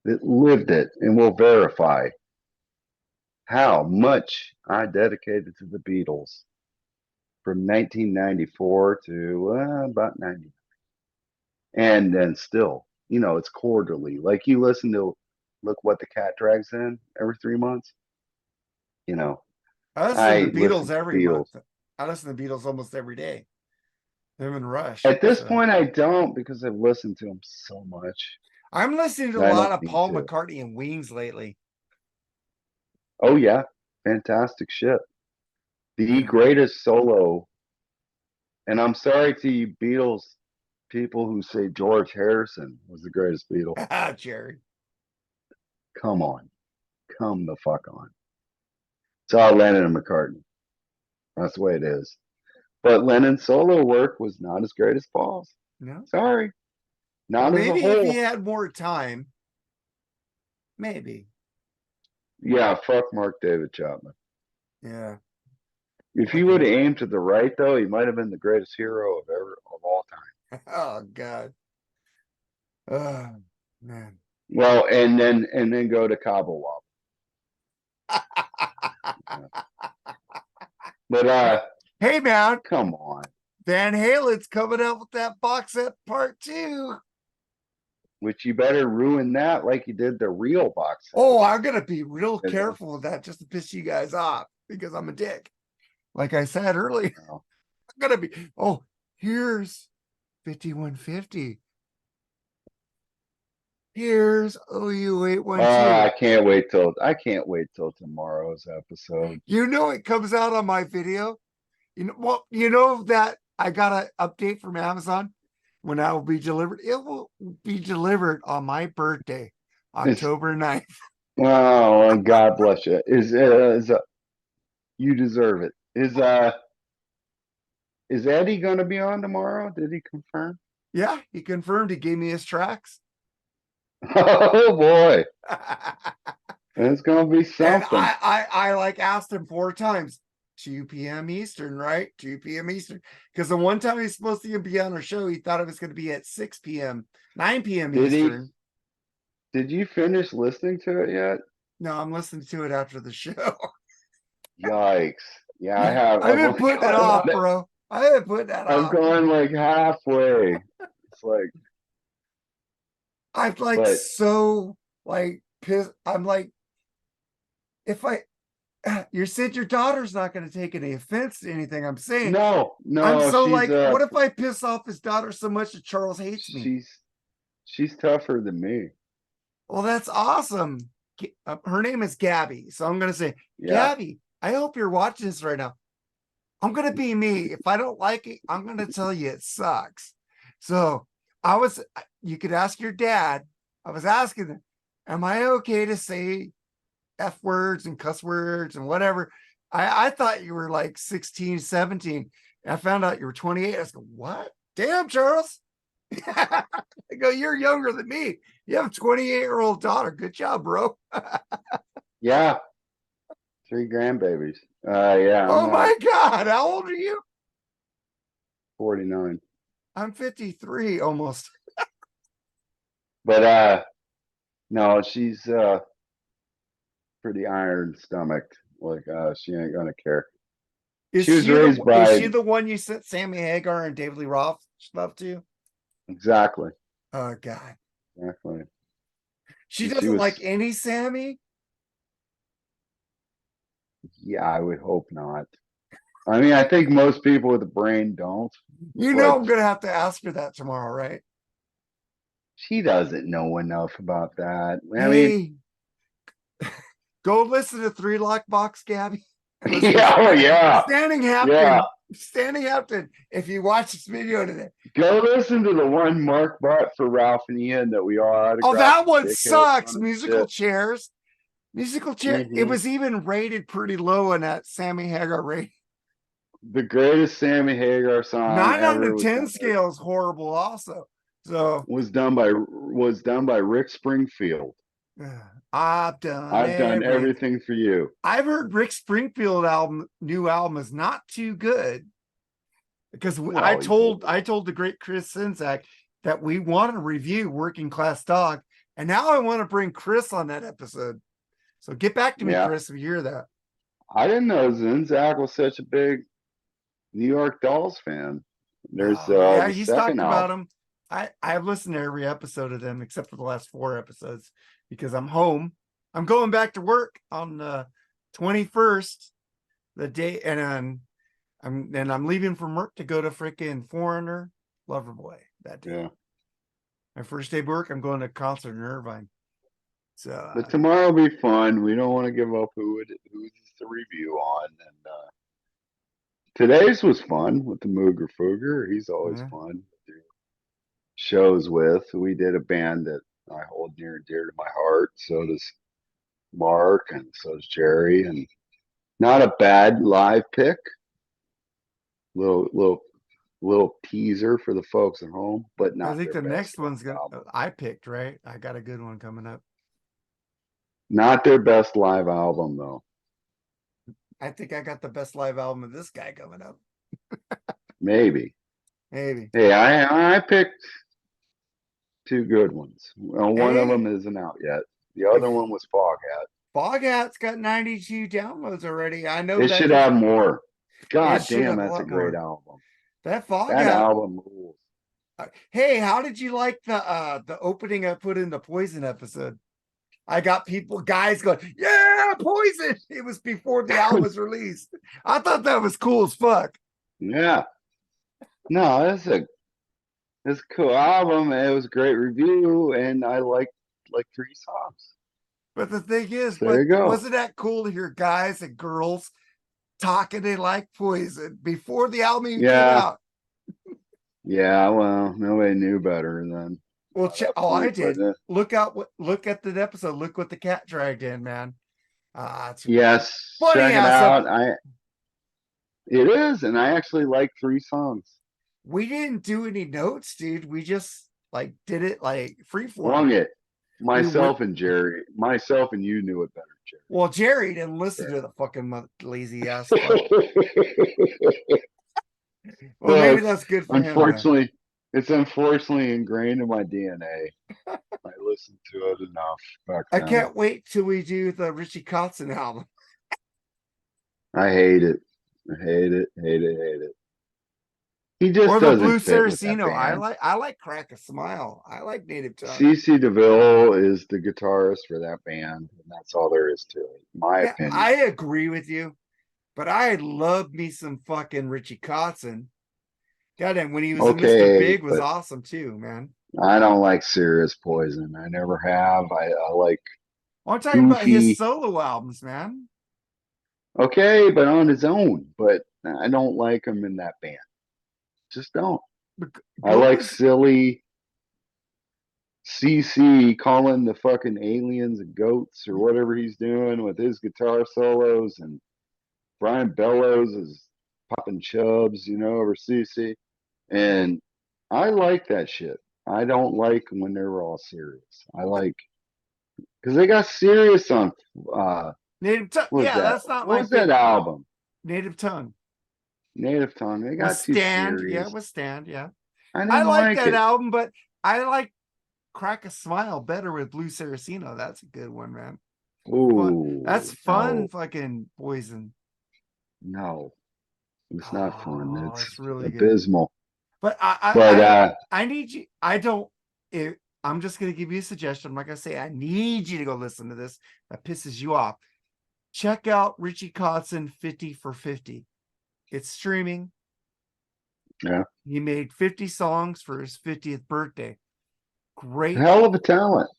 that lived it and will verify how much I dedicated to the Beatles from 1994 to about 90. And then still, it's quarterly. Like you listen to Look What the Cat Drags In every 3 months. You know, I listen to I the listen Beatles to every Beatles. month. I listen to the Beatles almost every day. Them and Rush. At this So point, I don't because I've listened to them so much I'm listening to that a I lot don't of need Paul to. McCartney and Wings lately. Oh, yeah. Fantastic shit. The Yeah. greatest solo. And I'm sorry to you Beatles people who say George Harrison was the greatest Beatle. Jerry. Come on. Come the fuck on. It's all Lennon and McCartney. That's the way it is. But Lennon's solo work was not as great as Paul's. No. Sorry. Well, Not as a maybe if he whole. had more time, maybe. Yeah, fuck Mark David Chapman. Yeah. If he Like would have a aimed to the right, though, he might have been the greatest hero of all time. oh God. Oh man. Well, and then go to Cabo Wabo. But Hey man, come on. Van Halen's coming out with that box set part 2. Which you better ruin that like you did the real box set. Oh, I'm gonna be real You know? careful with that just to piss you guys off because I'm a dick. Like I said earlier, No. I'm gonna be. Oh, here's 5150. Here's OU 812. I can't wait till tomorrow's episode. You know it comes out on my video. Well, you know that I got an update from Amazon when I will be delivered. It will be delivered on my birthday, It's, October 9th. oh, and God bless you. You deserve it. Is Eddie going to be on tomorrow? Did he confirm? Yeah, he confirmed. He gave me his tracks. Oh boy, And it's going to be something. I like asked him 4 times, 2 p.m. Eastern, right? 2 p.m. Eastern. Because the one time he's supposed to be on our show, he thought it was going to be at 6 p.m., 9 p.m. Did he? Eastern. Did you finish listening to it yet? No, I'm listening to it after the show. Yikes! Yeah, I have. I've I've been only putting it got off, about it. bro. I have been putting that I've off. gone like halfway. It's like, I'm like but so like pissed. I'm like, if I you said your daughter's not going to take any offense to anything I'm saying. no, I'm no, so like, what if I piss off his daughter so much that Charles hates me? she's tougher than me. Well, that's awesome. Her name is Gabby. So I'm going to say, Yeah. Gabby, I hope you're watching this right now. I'm going to be me. If I don't like it, I'm going to tell you it sucks. So you could ask your dad. I was asking him, am I okay to say F words and cuss words and whatever? I thought you were like 16, 17. I found out you were 28. I was like, what? Damn, Charles. I go, you're younger than me. You have a 28-year-old daughter. Good job, bro. Yeah. 3 grandbabies. Yeah, I'm Oh not my God. How old are you? 49. I'm 53 almost. But no, she's pretty iron stomached. Like she ain't gonna care. She was raised Is by she the one you sent Sammy Hagar and David Lee Roth stuff to? exactly. Oh God. Exactly. She She doesn't like was any Sammy. yeah, I would hope not. I mean, I think most people with a brain don't, You know but I'm gonna have to ask her that tomorrow, right? she doesn't know enough about that. I mean, Hey, go listen to Three Lock Box, Gabby. Listen yeah, oh to yeah, Standing yeah. Hampton. Standing Hampton. If you watch this video today. Go listen to the one Mark bought for Ralph and Ian that we all Oh, autographed that with one dickheads sucks. on and shit. Musical chair. It Mm-hmm. was even rated pretty low in that Sammy Hagar rating. The greatest Sammy Hagar song 9 out ever of 10 scale is horrible also. So was done by Rick Springfield. I've done I've done everything. everything for you. I've heard Rick Springfield new album is not too good because I Well, he's told old. I told the great Chris Sinzak that we want to review Working Class Dog, and now I want to bring Chris on that episode. So get back to me, Yeah. Chris, if you hear that. I didn't know Zinzak was such a big New York Dolls fan. There's Oh yeah, the he's second talked about album. him. I've listened to every episode of them except for the last 4 episodes because I'm home. I'm going back to work on the 21st, the day, and I'm leaving from work to go to freaking Foreigner Loverboy that day. Yeah. My first day of work, I'm going to a concert in Irvine. So But tomorrow will be fun. We don't want to give up who's the review on. And today's was fun with the Mooger Fooger. He's always yeah. fun to do shows with. We did a band that I hold near and dear to my heart. So does Mark, and so does Jerry. And not a bad live pick. Little teaser for the folks at home, but I not think their the best next one's live gonna album. I picked, right? I got a good one coming up. Not their best live album though. I think I got the best live album of this guy coming up. Maybe. Maybe. Hey, I picked two good ones. Well, one of Hey, them isn't out yet. The other if one was Foghat. Foghat's got 92 downloads already. I know It that should because have more. it God should damn, have a that's a lot great more. album. That That Foghat. album rules. Hey, how did you like the opening I put in the Poison episode? I got guys going, yeah, Poison. It was before the album was released. I thought that was cool as fuck. Yeah. No, it's a cool album. It was a great review, and I like three songs. But the thing is, So there but you go. wasn't that cool to hear guys and girls talking they like Poison before the album even came Yeah. out? Yeah, well, nobody knew better than Well, by that I point, but did. Look at the episode. Look what the cat dragged in, man. It's yes, funny check it how some out. It is, and I actually like three songs. we didn't do any notes, dude. We just like did it like Wrong freeform. it. We went. Myself and you knew it better, Well, Jerry didn't listen to the fucking lazy ass fuck. Jerry. Well, Well, maybe that's good for him then. it's unfortunately ingrained in my DNA. I listened to it enough back I then. can't wait till we do the Richie Kotzen album. I hate it. I hate it. Hate it. Hate it. He just Or the Blue doesn't fit with that Saraceno. band. I like Crack a Smile. I like Native Tongue. CC DeVille is the guitarist for that band, and that's all there is to it, in my Yeah, opinion. I agree with you, but I love me some fucking Richie Kotzen. Goddamn, when he was in Mr. Okay, Big was but awesome too, man. I don't like Serious Poison. I never have. I like I'm talking about his goofy. solo albums, man. Okay, but on his own. But I don't like him in that band. Just don't. I Go like listen. silly CC calling the fucking aliens and goats or whatever he's doing with his guitar solos, and Brian Bellows is popping chubs, over CC. And I like that shit. I don't like when they're all serious. I like because they got serious on Native Tongue. what was Yeah, that? that's not What my was that pick. album? Native Tongue Native Tongue. They was got too Stand. Yeah, it serious. was Stand. Yeah, I I didn't like like that it. album, but I like Crack a Smile better with Blue Saraceno. That's a good one, man. Fun. That's Ooh, fun. no, Fucking Poison. no, it's not fun. Oh, It's it's really good. abysmal. But But I need you. I don't. I'm just gonna give you a suggestion. I'm not gonna say I need you to go listen to this. That pisses you off. Check out Richie Kotzen 50 for 50. It's streaming. yeah, He made 50 songs for his 50th birthday. Great, hell of a talent.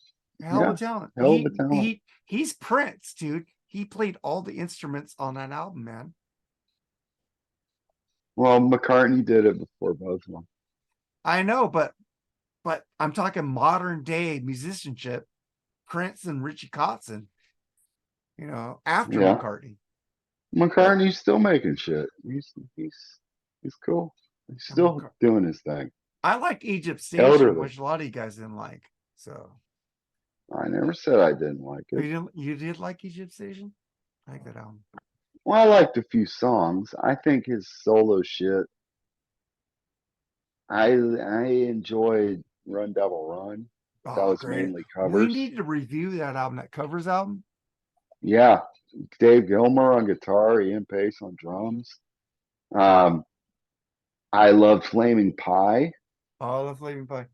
hell of a Yeah, talent. hell of a talent. He's Prince, dude. He played all the instruments on that album, man. Well, McCartney did it before both of them. I know, but I'm talking modern day musicianship. Prince and Richie Kotzen, after Yeah, McCartney. McCartney's still making shit. He's cool. He's still doing his thing. I like Egypt Station, Elderly. which a lot of you guys didn't like. So I never said I didn't like it. you did like Egypt Station? I like that album. Well, I liked a few songs. I think his solo shit. I enjoyed Run Devil Run. That Oh, was great. mainly We covers. need to review that album, that covers album. Yeah, Dave Gilmour on guitar, Ian Pace on drums. Um, I loved Flaming Pie. Oh, the Flaming Pie.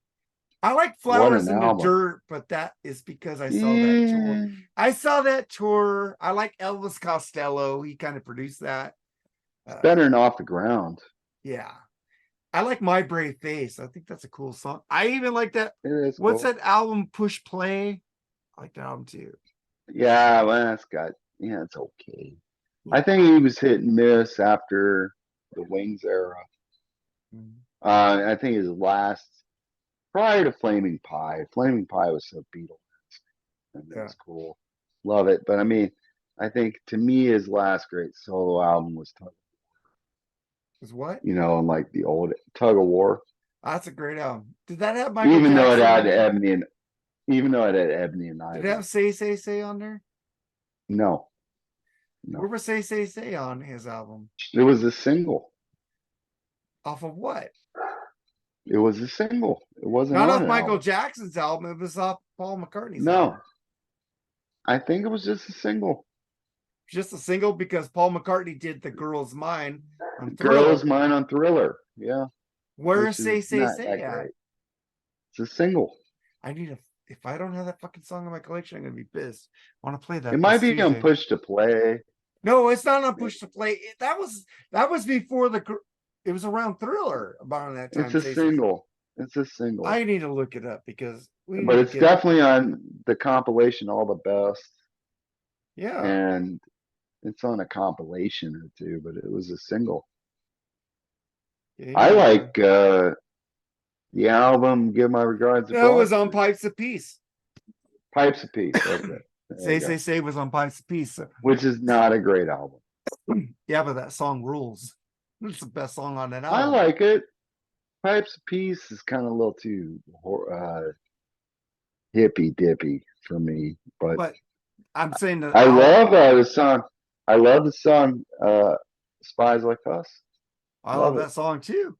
I like What Flowers an in the album! Dirt, but that is because I saw that tour. Yeah, I saw that tour. I like Elvis Costello. He kind of produced that. it's better than Off the Ground. Yeah. I like My Brave Face. I think that's a cool song. I even like that. It is What's cool. that album, Push Play? I like that album too. Yeah, well, that's got. Yeah, it's okay. I Yeah. think he was hit and miss after the Wings era. Mhm. I think his last prior to Flaming Pie. Flaming Pie was so Beatles, and it Yeah. was cool. Love it. But I mean, I think to me his last great solo album was Is what? and like the old Tug of War. That's a great album. Did that have Michael Even though it Jackson had on there? Ebony and even though it had Ebony and Did it have Ivory. Say on there? No, Where no. was Say on his album? It was a single. Off of what? It was a single. It wasn't Not on off an Michael album. Jackson's album. It was off Paul McCartney's No, album. I think it was just a single. Just a single because Paul McCartney did The Girl's Mine on Girl Thriller. is Mine on Thriller. Yeah, Where's which is not Say that at? great. It's a single. I need a. If I don't have that fucking song in my collection, I'm gonna be pissed. I want to play It that might this be on Tuesday. Push to Play. No, it's not on Push to Play. That was before the. It was around Thriller about that It's time. a Say. single. It's a single. I need to look it up because we But need to it's get. definitely on the compilation All the Best. Yeah. And it's on a compilation or two, but it was a single. I Yeah. like the album Give My Regards That Abroad. was on Pipes of Peace. Pipes of Peace. Okay. Say was on Pipes of Peace. So. Which is not a great album. Yeah, but that song rules. It's the best song on that I album. like it. Pipes of Peace is kind of a little too hippy dippy for me, but I'm saying I love album. the song. I love the song Spies Like Us. I love Love it. that song too.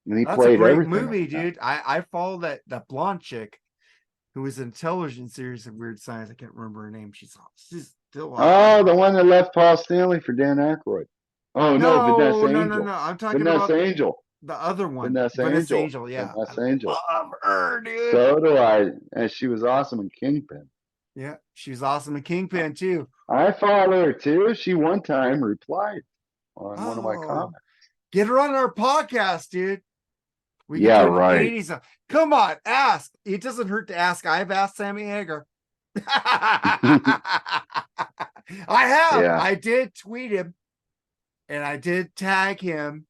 And he That's a played great everything movie, on that. dude. I follow that blonde chick who was in a television series of Weird Science. I can't remember her name. She's still Oh, awesome. the one that left Paul Stanley for Dan Aykroyd. Oh no, Vanessa Angel. No. I'm talking about Vanessa Angel. the other one. Vanessa Vanessa Angel. Angel. Yeah, Vanessa I Angel. love her, dude. So do I. And she was awesome in Kingpin. Yeah, she's awesome in Kingpin too. I follow her too. She one time replied on one of my comments. Get her on our podcast, dude. We Yeah, can do right. 80s. Come on, ask. It doesn't hurt to ask. I've asked Sammy Hagar. I have. Yeah. I did tweet him and I did tag him.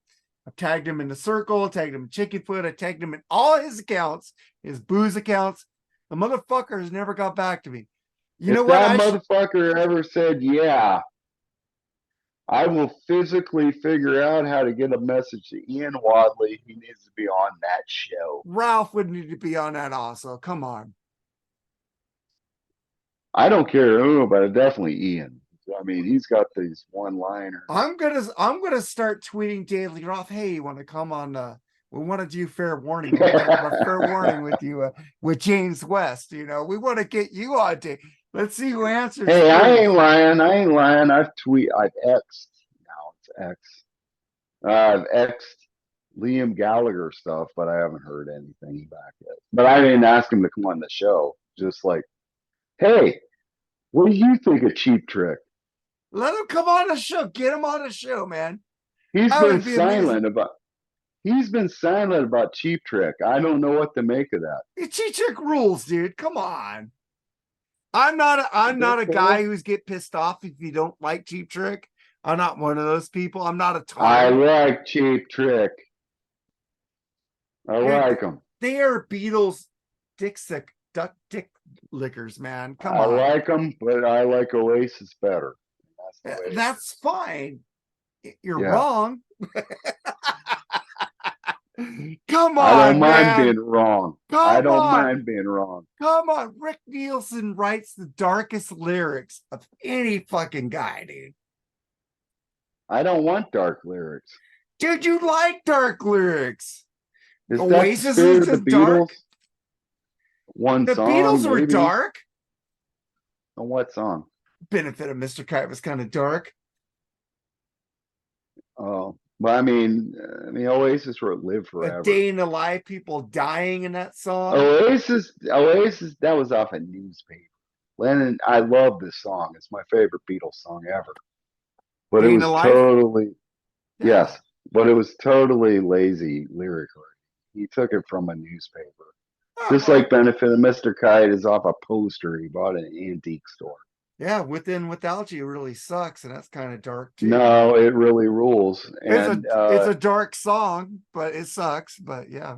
I tagged him in the circle, tagged him in Chickenfoot, I tagged him in all his accounts, his booze accounts. The motherfucker has never got back to me. You know If what? that motherfucker ever said, yeah, I will physically figure out how to get a message to Ian Wadley. He needs to be on that show. Ralph would need to be on that also. Come on. I don't care who, but definitely Ian. I mean, he's got these one-liners. I'm gonna start tweeting daily, Ralph. Hey, you want to come on? We want to do fair warning. We want to talk about fair warning with you, with James West. You know, we want to get you on day. Let's see who answers. Hey, first. I ain't lying. I've X'd. Now it's X. I've X'd Liam Gallagher stuff, but I haven't heard anything back yet. But I didn't ask him to come on the show. Just like, hey, what do you think of Cheap Trick? Let him come on the show. Get him on the show, man. He's That been would be amazing. silent about Cheap Trick. I don't know what to make of that. Cheap Trick rules, dude. Come on. I'm not a guy who's get pissed off if you don't like Cheap Trick. I'm not one of those people. I'm not a I tyrant. like Cheap Trick. I like them. They are Beatles dick lickers, man. Come on. I like them, but I like Oasis better. That's the way it That's is. fine. You're Yeah. wrong. Come I don't on, mind man. being wrong. I Come don't on. mind being wrong. Come on. Rick Nielsen writes the darkest lyrics of any fucking guy, dude. I don't want dark lyrics. Dude, you like dark lyrics. Is that the Oasis spirit is of the just dark. Beatles? One The song, Beatles were maybe. dark. On what song? Benefit of Mr. Kite was kind of dark. Oh, but I mean, Oasis wrote "Live A Forever." day in the life, people dying in that song. Oasis. That was off a newspaper. Lennon, I love this song. It's my favorite Beatles song ever. But it Day in the was life. totally Yeah. yes, but it was totally lazy lyrically. He took it from a newspaper. Oh, Just like Benefit of Mr. Kite is off a poster he bought at an antique store. yeah. Within Without You really sucks, and that's kind of dark too. No, it really rules. And It's a dark song, but it sucks. But yeah,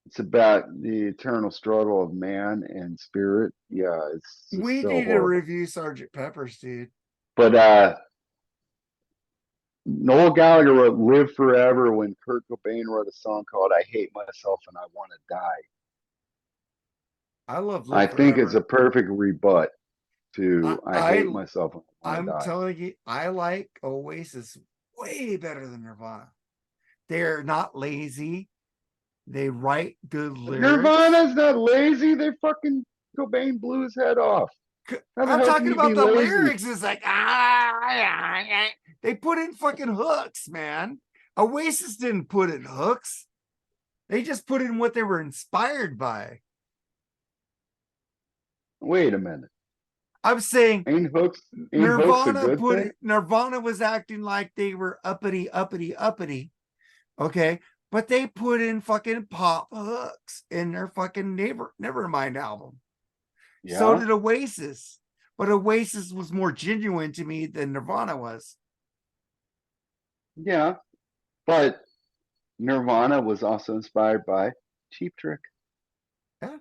it's about the eternal struggle of man and spirit. Yeah, it's just we so need to horrible. review Sergeant Pepper's, dude. But Noel Gallagher wrote "Live Forever" when Kurt Cobain wrote a song called "I Hate Myself and I Want to Die." I love I Live think it's a Forever. perfect rebut I, to "I I Hate Myself and I Want to I'm Die." telling you, I like Oasis way better than Nirvana. They're not lazy. They write good lyrics. Nirvana's not lazy. They fucking Cobain blew his head off. How the I'm hell can talking you be about the lazy? lyrics. It's like they put in fucking hooks, man. Oasis didn't put in hooks. They just put in what they were inspired by. Wait a minute. I'm saying Ain't hooks a good thing? Nirvana was acting like they were uppity, uppity, uppity. Okay. But they put in fucking pop hooks in their fucking Nevermind album. So Yeah, did Oasis. But Oasis was more genuine to me than Nirvana was. yeah. But Nirvana was also inspired by Cheap Trick, Yeah.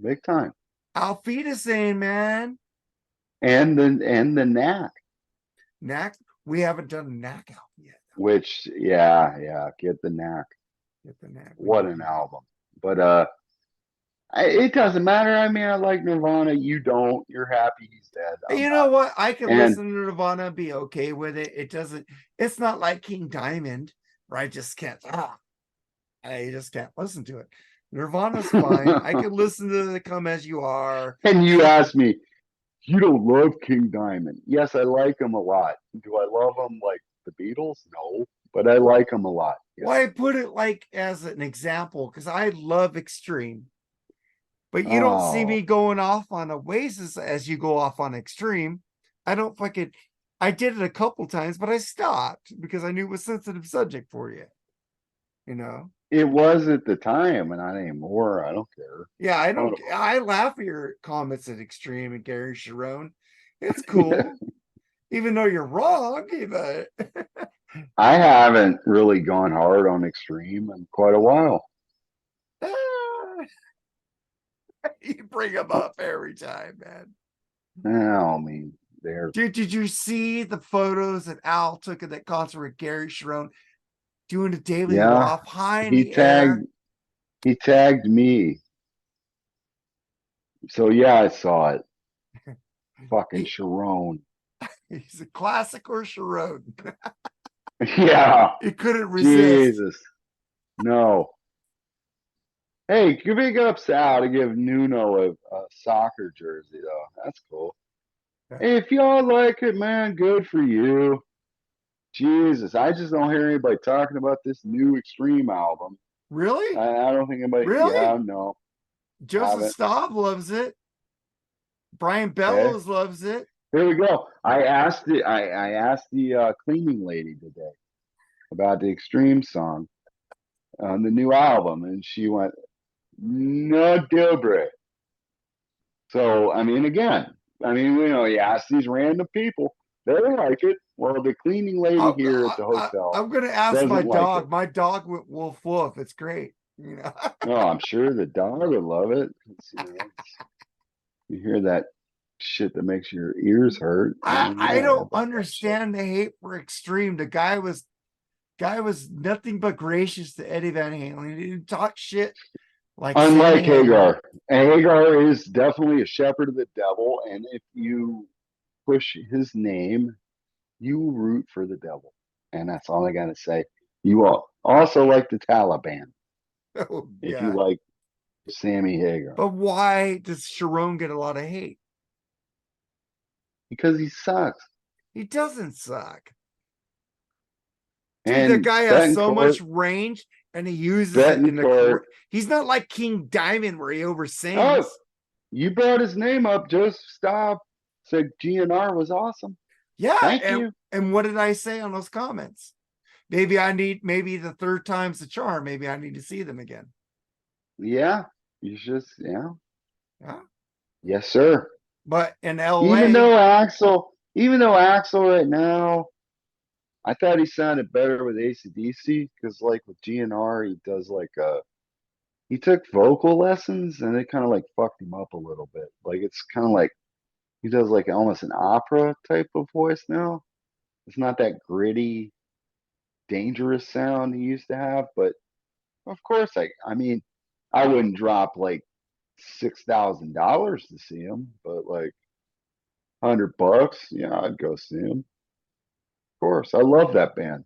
big time, Auf Wiedersehen, man. and the Knack, Knack. We haven't done a Knack album yet. which yeah, get the Knack. Get the Knack. We What need to an do that. album! But it doesn't matter. I mean, I like Nirvana. You don't. You're happy he's dead. I'm You know not. what? I could And listen to Nirvana and be okay with it. It doesn't, it's not like King Diamond, where I just can't, I just can't listen to it. Nirvana's fine. I can listen to the Come As You Are. and you asked me, you don't love King Diamond? Yes, I like him a lot. Do I love him like the Beatles? No, but I like him a lot. Yes. Why I put it like as an example? Because I love Extreme, but you don't see Oh, me going off on Oasis as you go off on Extreme. I don't fucking, I did it a couple times, but I stopped because I knew it was a sensitive subject for you, you know? it was at the time, and not anymore. I don't care. Yeah, I What don't. about I laugh at your comments at Extreme and Gary Sharon. It's it? cool, even though you're wrong. But I haven't really gone hard on Extreme in quite a while. you bring them up every time, man. No, I mean, they're Dude, did you see the photos that Al took at that concert with Gary Sharon doing a daily yeah. loft high in He the air? tagged he tagged me, so yeah, I saw it. Fucking He, Sharon. he's a classic or Sharon. Yeah, He couldn't resist. Jesus, no. Hey, big up Sal to give Nuno a soccer jersey though. That's cool. Hey, if y'all like it, man, good for you. Jesus, I just don't hear anybody talking about this new Extreme album. Really? I don't think anybody. Really? Yeah, no, Joseph haven't. Staub loves it. Brian Okay, Bellows loves it. here we go. I asked the cleaning lady today about the Extreme song on the new album, and she went, "No dobre." So I mean, again, you ask these random people, they like it. Well, the cleaning lady I'll, here at the hotel I'm going to ask my doesn't like it. dog. My dog went wolf wolf. It's great. You know, No, I'm sure the dog would love it. You hear that shit that makes your ears hurt. I Yeah, don't about that shit. understand the hate for Extreme. The guy was nothing but gracious to Eddie Van Halen. He didn't talk shit like Unlike Sammy Hagar. Hagar, and Hagar is definitely a shepherd of the devil, and if you push his name, you root for the devil, and that's all I gotta say. You all also like the Taliban Oh if you God. like Sammy Hagar But why does Sharon get a lot of hate? because he sucks. He doesn't suck. Dude, that And guy has so Betancourt, much range and he uses it in the Betancourt. court. He's not like King Diamond where he Oh, oversings. you brought his name up. Joseph Staub said GNR was awesome. Yeah, Thank you. and what did I say on those comments? Maybe the third time's the charm. Maybe I need to see them again. Yeah, you just yeah. Yeah. Yes, sir. But in Even LA, though Axel right now, I thought he sounded better with AC/DC because like with GNR, he does like he took vocal lessons and it kind of like fucked him up a little bit. Like it's kind of like he does like almost an opera type of voice now. It's not that gritty, dangerous sound he used to have, but of course I mean I wouldn't drop like $6,000 to see him, but like $100, yeah, I'd go see him. Of course. I love that band.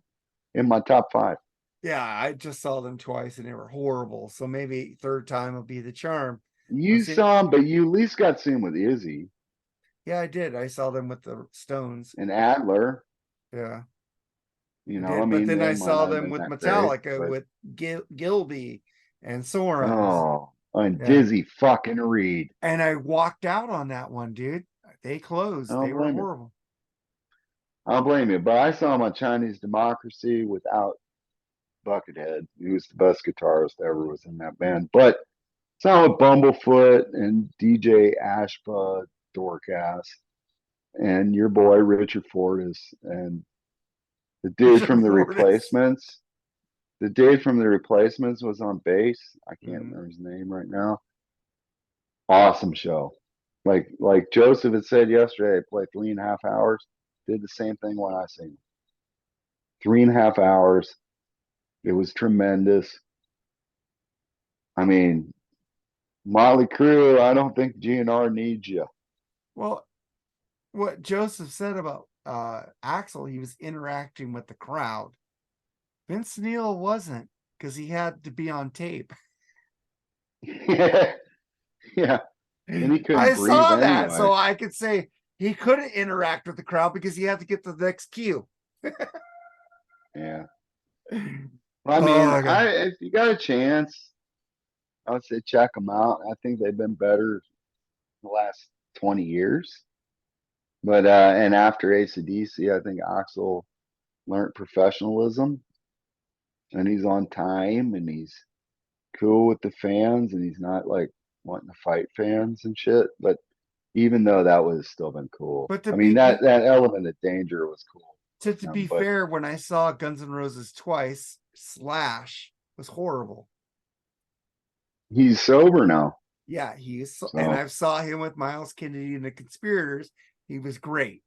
In my top five. yeah, I just saw them twice and they were horrible. So maybe third time will be the charm. You Let's see. saw him, but you at least got to see him with Izzy Yeah, I did. I saw them with the Stones. and Adler. Yeah, You I know, I did. But mean, then they I might saw not have them been with that great, Metallica but with Gilby and Sorens. oh, and Yeah. Dizzy fucking Reed. And I walked out on that one, dude. They I closed. don't They were blame you. horrible. I don't blame you. But I saw him on Chinese Democracy without Buckethead. He was the best guitarist that ever was in that band. But saw with Bumblefoot and DJ Ashba, Dorcas, and your boy Richard Fortis, and the dude Richard from the Fortis. Replacements. The dude from the Replacements was on bass. I can't Mhm. remember his name right now. Awesome show. Like Joseph had said yesterday, I played 3.5 hours. Did the same thing when I sing. 3.5 hours. It was tremendous. I mean, Motley Crue, I don't think GNR needs you. Well, what Joseph said about Axel, he was interacting with the crowd. Vince Neil wasn't because he had to be on tape. Yeah, yeah. And he couldn't I breathe saw that, anyway. so I could say he couldn't interact with the crowd because he had to get to the next cue. Yeah. Oh Well, I mean, my god! if you got a chance, I would say check them out. I think they've been better the last 20 years. But and after AC/DC, I think Axel learned professionalism and he's on time and he's cool with the fans and he's not like wanting to fight fans and shit. But even though that would have still been cool. But I mean that element of danger was cool to with be him, but fair, when I saw Guns N' Roses twice, Slash was horrible. he's sober now. Yeah, he is, and So I saw him with Miles Kennedy and the Conspirators. He was great.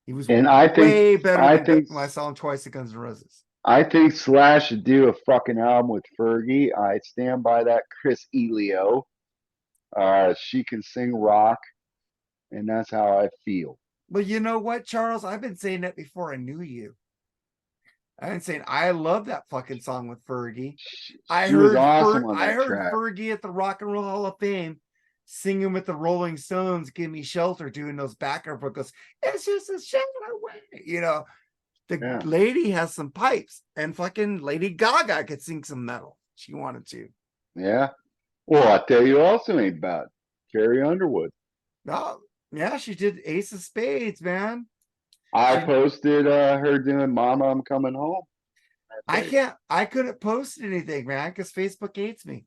He was and way better I than think when I saw him twice at Guns N' Roses. I think Slash should do a fucking album with Fergie. I stand by that. Chris Elio. She can sing rock, and that's how I feel. But you know what, Charles? I've been saying that before I knew you. I've been saying I love that fucking song with Fergie. She was awesome on I that heard track. Fergie at the Rock and Roll Hall of Fame singing with the Rolling Stones, "Give Me Shelter," doing those backer vocals. It's just a shelter away, The Yeah, lady has some pipes, and fucking Lady Gaga could sing some metal. She wanted to. yeah. Well, I tell you, also ain't bad. Carrie Underwood. Oh, yeah, she did Ace of Spades, man. I She posted her doing "Mama, I'm Coming Home." That's it. I couldn't post anything, man, because Facebook hates me.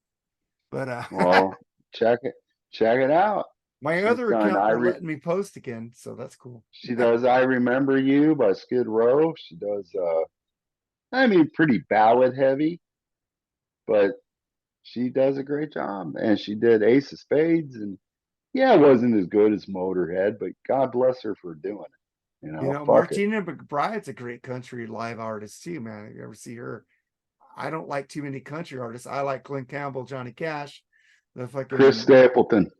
But Well, check it, check it out. my She's other done. account they're letting me post again, so that's cool. She does "I Remember You" by Skid Row. She does. I mean, pretty ballad heavy, but she does a great job. And she did Ace of Spades, and Yeah, it wasn't as good as Motorhead, but God bless her for doing it. Fuck it. Martina McBride's a great country live artist too, man. You ever see her? I don't like too many country artists. I like Glenn Campbell, Johnny Cash, the Chris fucking Stapleton,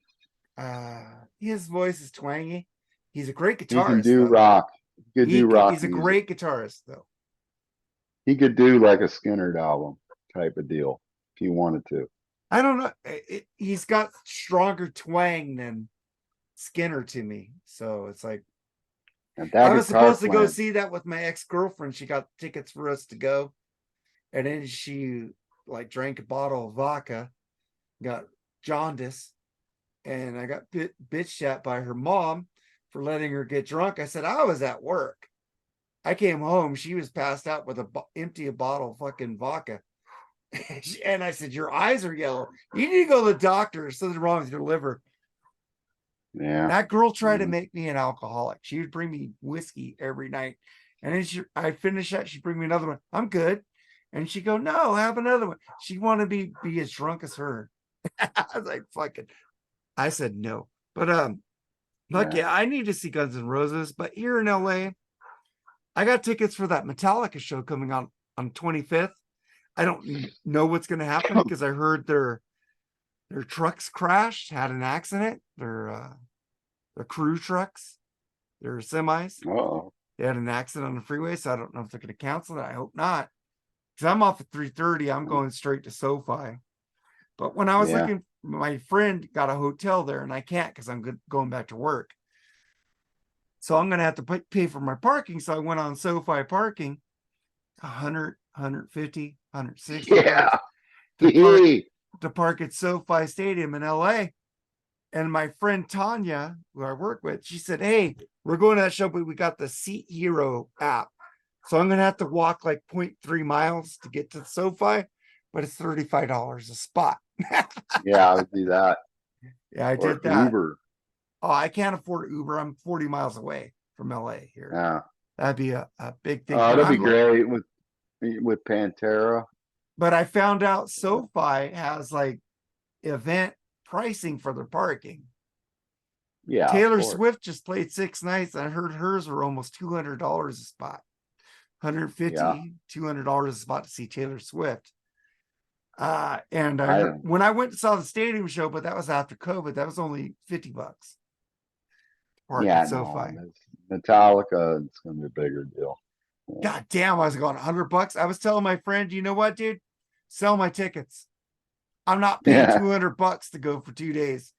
his voice is twangy. He's a great he can guitarist do though. rock. He could do rock He's a music. great guitarist though. He could do like a Skinner album type of deal if he wanted to. I don't know. He's got stronger twang than Skinner to me. So it's like And that I was guitar supposed to go playing, see that with my ex-girlfriend. She got tickets for us to go. And then she like drank a bottle of vodka, got jaundice, and I got bitched at by her mom for letting her get drunk. I said, I was at work. I came home. She was passed out with empty bottle of fucking vodka. And I said, your eyes are yellow. You need to go to the doctor. There's something wrong with your liver. yeah. That girl tried to make me an alcoholic. She would bring me whiskey every night. And then I finish that. She'd bring me another one. I'm good. And she'd go, no, have another one. She wanted me to be as drunk as her. I was like, fucking. I said no. But look, Yeah. yeah, I need to see Guns N' Roses. But here in LA, I got tickets for that Metallica show coming on 25th. I don't know what's going to happen because I heard their trucks crashed, had an accident. Their crew trucks, their semis, Oh, they had an accident on the freeway. So I don't know if they're going to cancel it. I hope not, because I'm off at 3:30. I'm going straight to SoFi. But when I was yeah. looking, my friend got a hotel there, and I can't because I'm going back to work. So I'm going to have to pay for my parking. So I went on SoFi parking, 100, 150, 160 bucks Yeah. to park Hey. to park at SoFi Stadium in LA. And my friend Tanya, who I work with, she said, hey, we're going to that show, but we got the Seat Hero app. So I'm going to have to walk like 0.3 miles to get to the SoFi, but it's $35 a spot. Yeah, I would do that. Yeah, I Or did that. Uber. Oh, I can't afford Uber. I'm 40 miles away from LA here. Yeah. That'd be a big thing. Oh, But that'd be great with Pantera. I found out SoFi has like event pricing for their parking. Yeah, of Taylor course. Swift just played 6 nights. I heard hers were almost $200 a spot. Yeah. $150, $200 a spot to see Taylor Swift. And I I heard, don't. when I went and saw the stadium show, but that was after COVID, that was only $50 to park Yeah, at no. SoFi. Metallica, it's gonna be a bigger deal. Yeah. God damn, I was going $100. I was telling my friend, you know what, dude? Sell my tickets. I'm not paying Yeah. $200 to go for 2 days.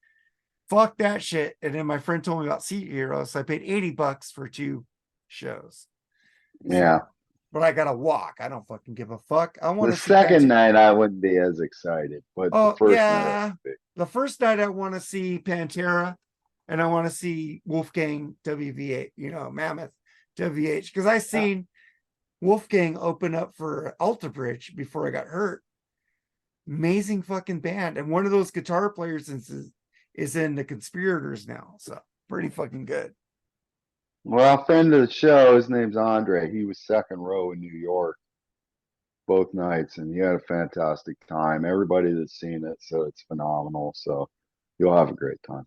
Fuck that shit. And then my friend told me about Seat Hero, so I paid $80 for 2 shows. Yeah. So, but I gotta walk. I don't fucking give a fuck. I want The to see second night I wouldn't be as excited, but the Oh first night I yeah, would be. the first night I want to see Pantera, and I want to see Wolfgang WVH. Mammoth WH, because I Yeah. seen Wolfgang open up for Alter Bridge before I got hurt. Amazing fucking band, and one of those guitar players is in the Conspirators now, so pretty fucking good. Well, a friend of the show, his name's Andre. He was second row in New York both nights, and he had a fantastic time. Everybody that's seen it, so it's phenomenal. So you'll have a great time.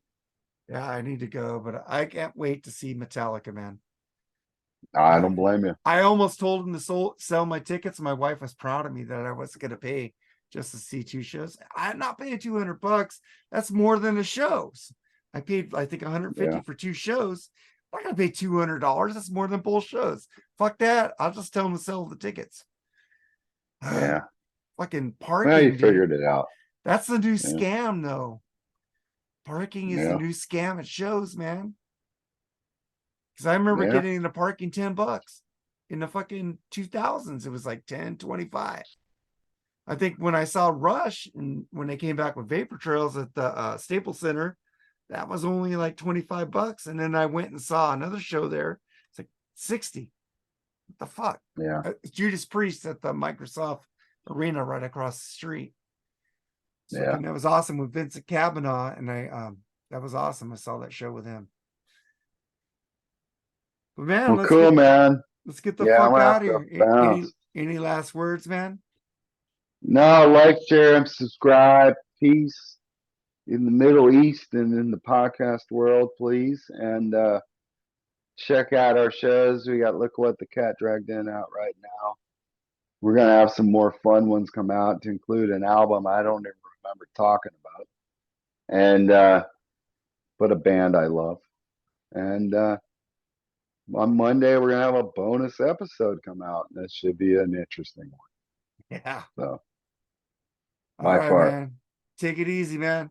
Yeah, I need to go, but I can't wait to see Metallica, man. I don't blame you. I almost told him to sell my tickets. My wife was proud of me that I wasn't going to pay just to see 2 shows. I'm not paying $200. That's more than the shows. I paid, I think, 150 Yeah. for 2 shows. I'm not going to pay $200. That's more than both shows. Fuck that. I'll just tell them to sell the tickets. Yeah. Fucking Well, you parking, dude. figured it out. That's the new Yeah. scam, though. Parking is the Yeah. new scam at shows, man. Because I remember Yeah. getting into parking $10 in the fucking 2000s. It was like 10, 25. I think when I saw Rush and when they came back with Vapor Trails at the Staples Center, that was only like $25. And then I went and saw another show there. It's like 60. What the fuck? Yeah. Judas Priest at the Microsoft Arena right across the street. So Yeah. that was awesome with Vincent Cavanaugh. And that was awesome. I saw that show with him. But man, Well, cool, man. let's get the Yeah, I'm fuck gonna out have of to here. bounce. Any last words, man? No, like, share, and subscribe. Peace. in the Middle East and in the podcast world, please. And check out our shows. We got Look What the Cat Dragged In out right now. We're gonna have some more fun ones come out to include an album I don't even remember talking about. And but a band I love. And on Monday we're gonna have a bonus episode come out. That should be an interesting one. Yeah. So All by right, far. man. Take it easy, man.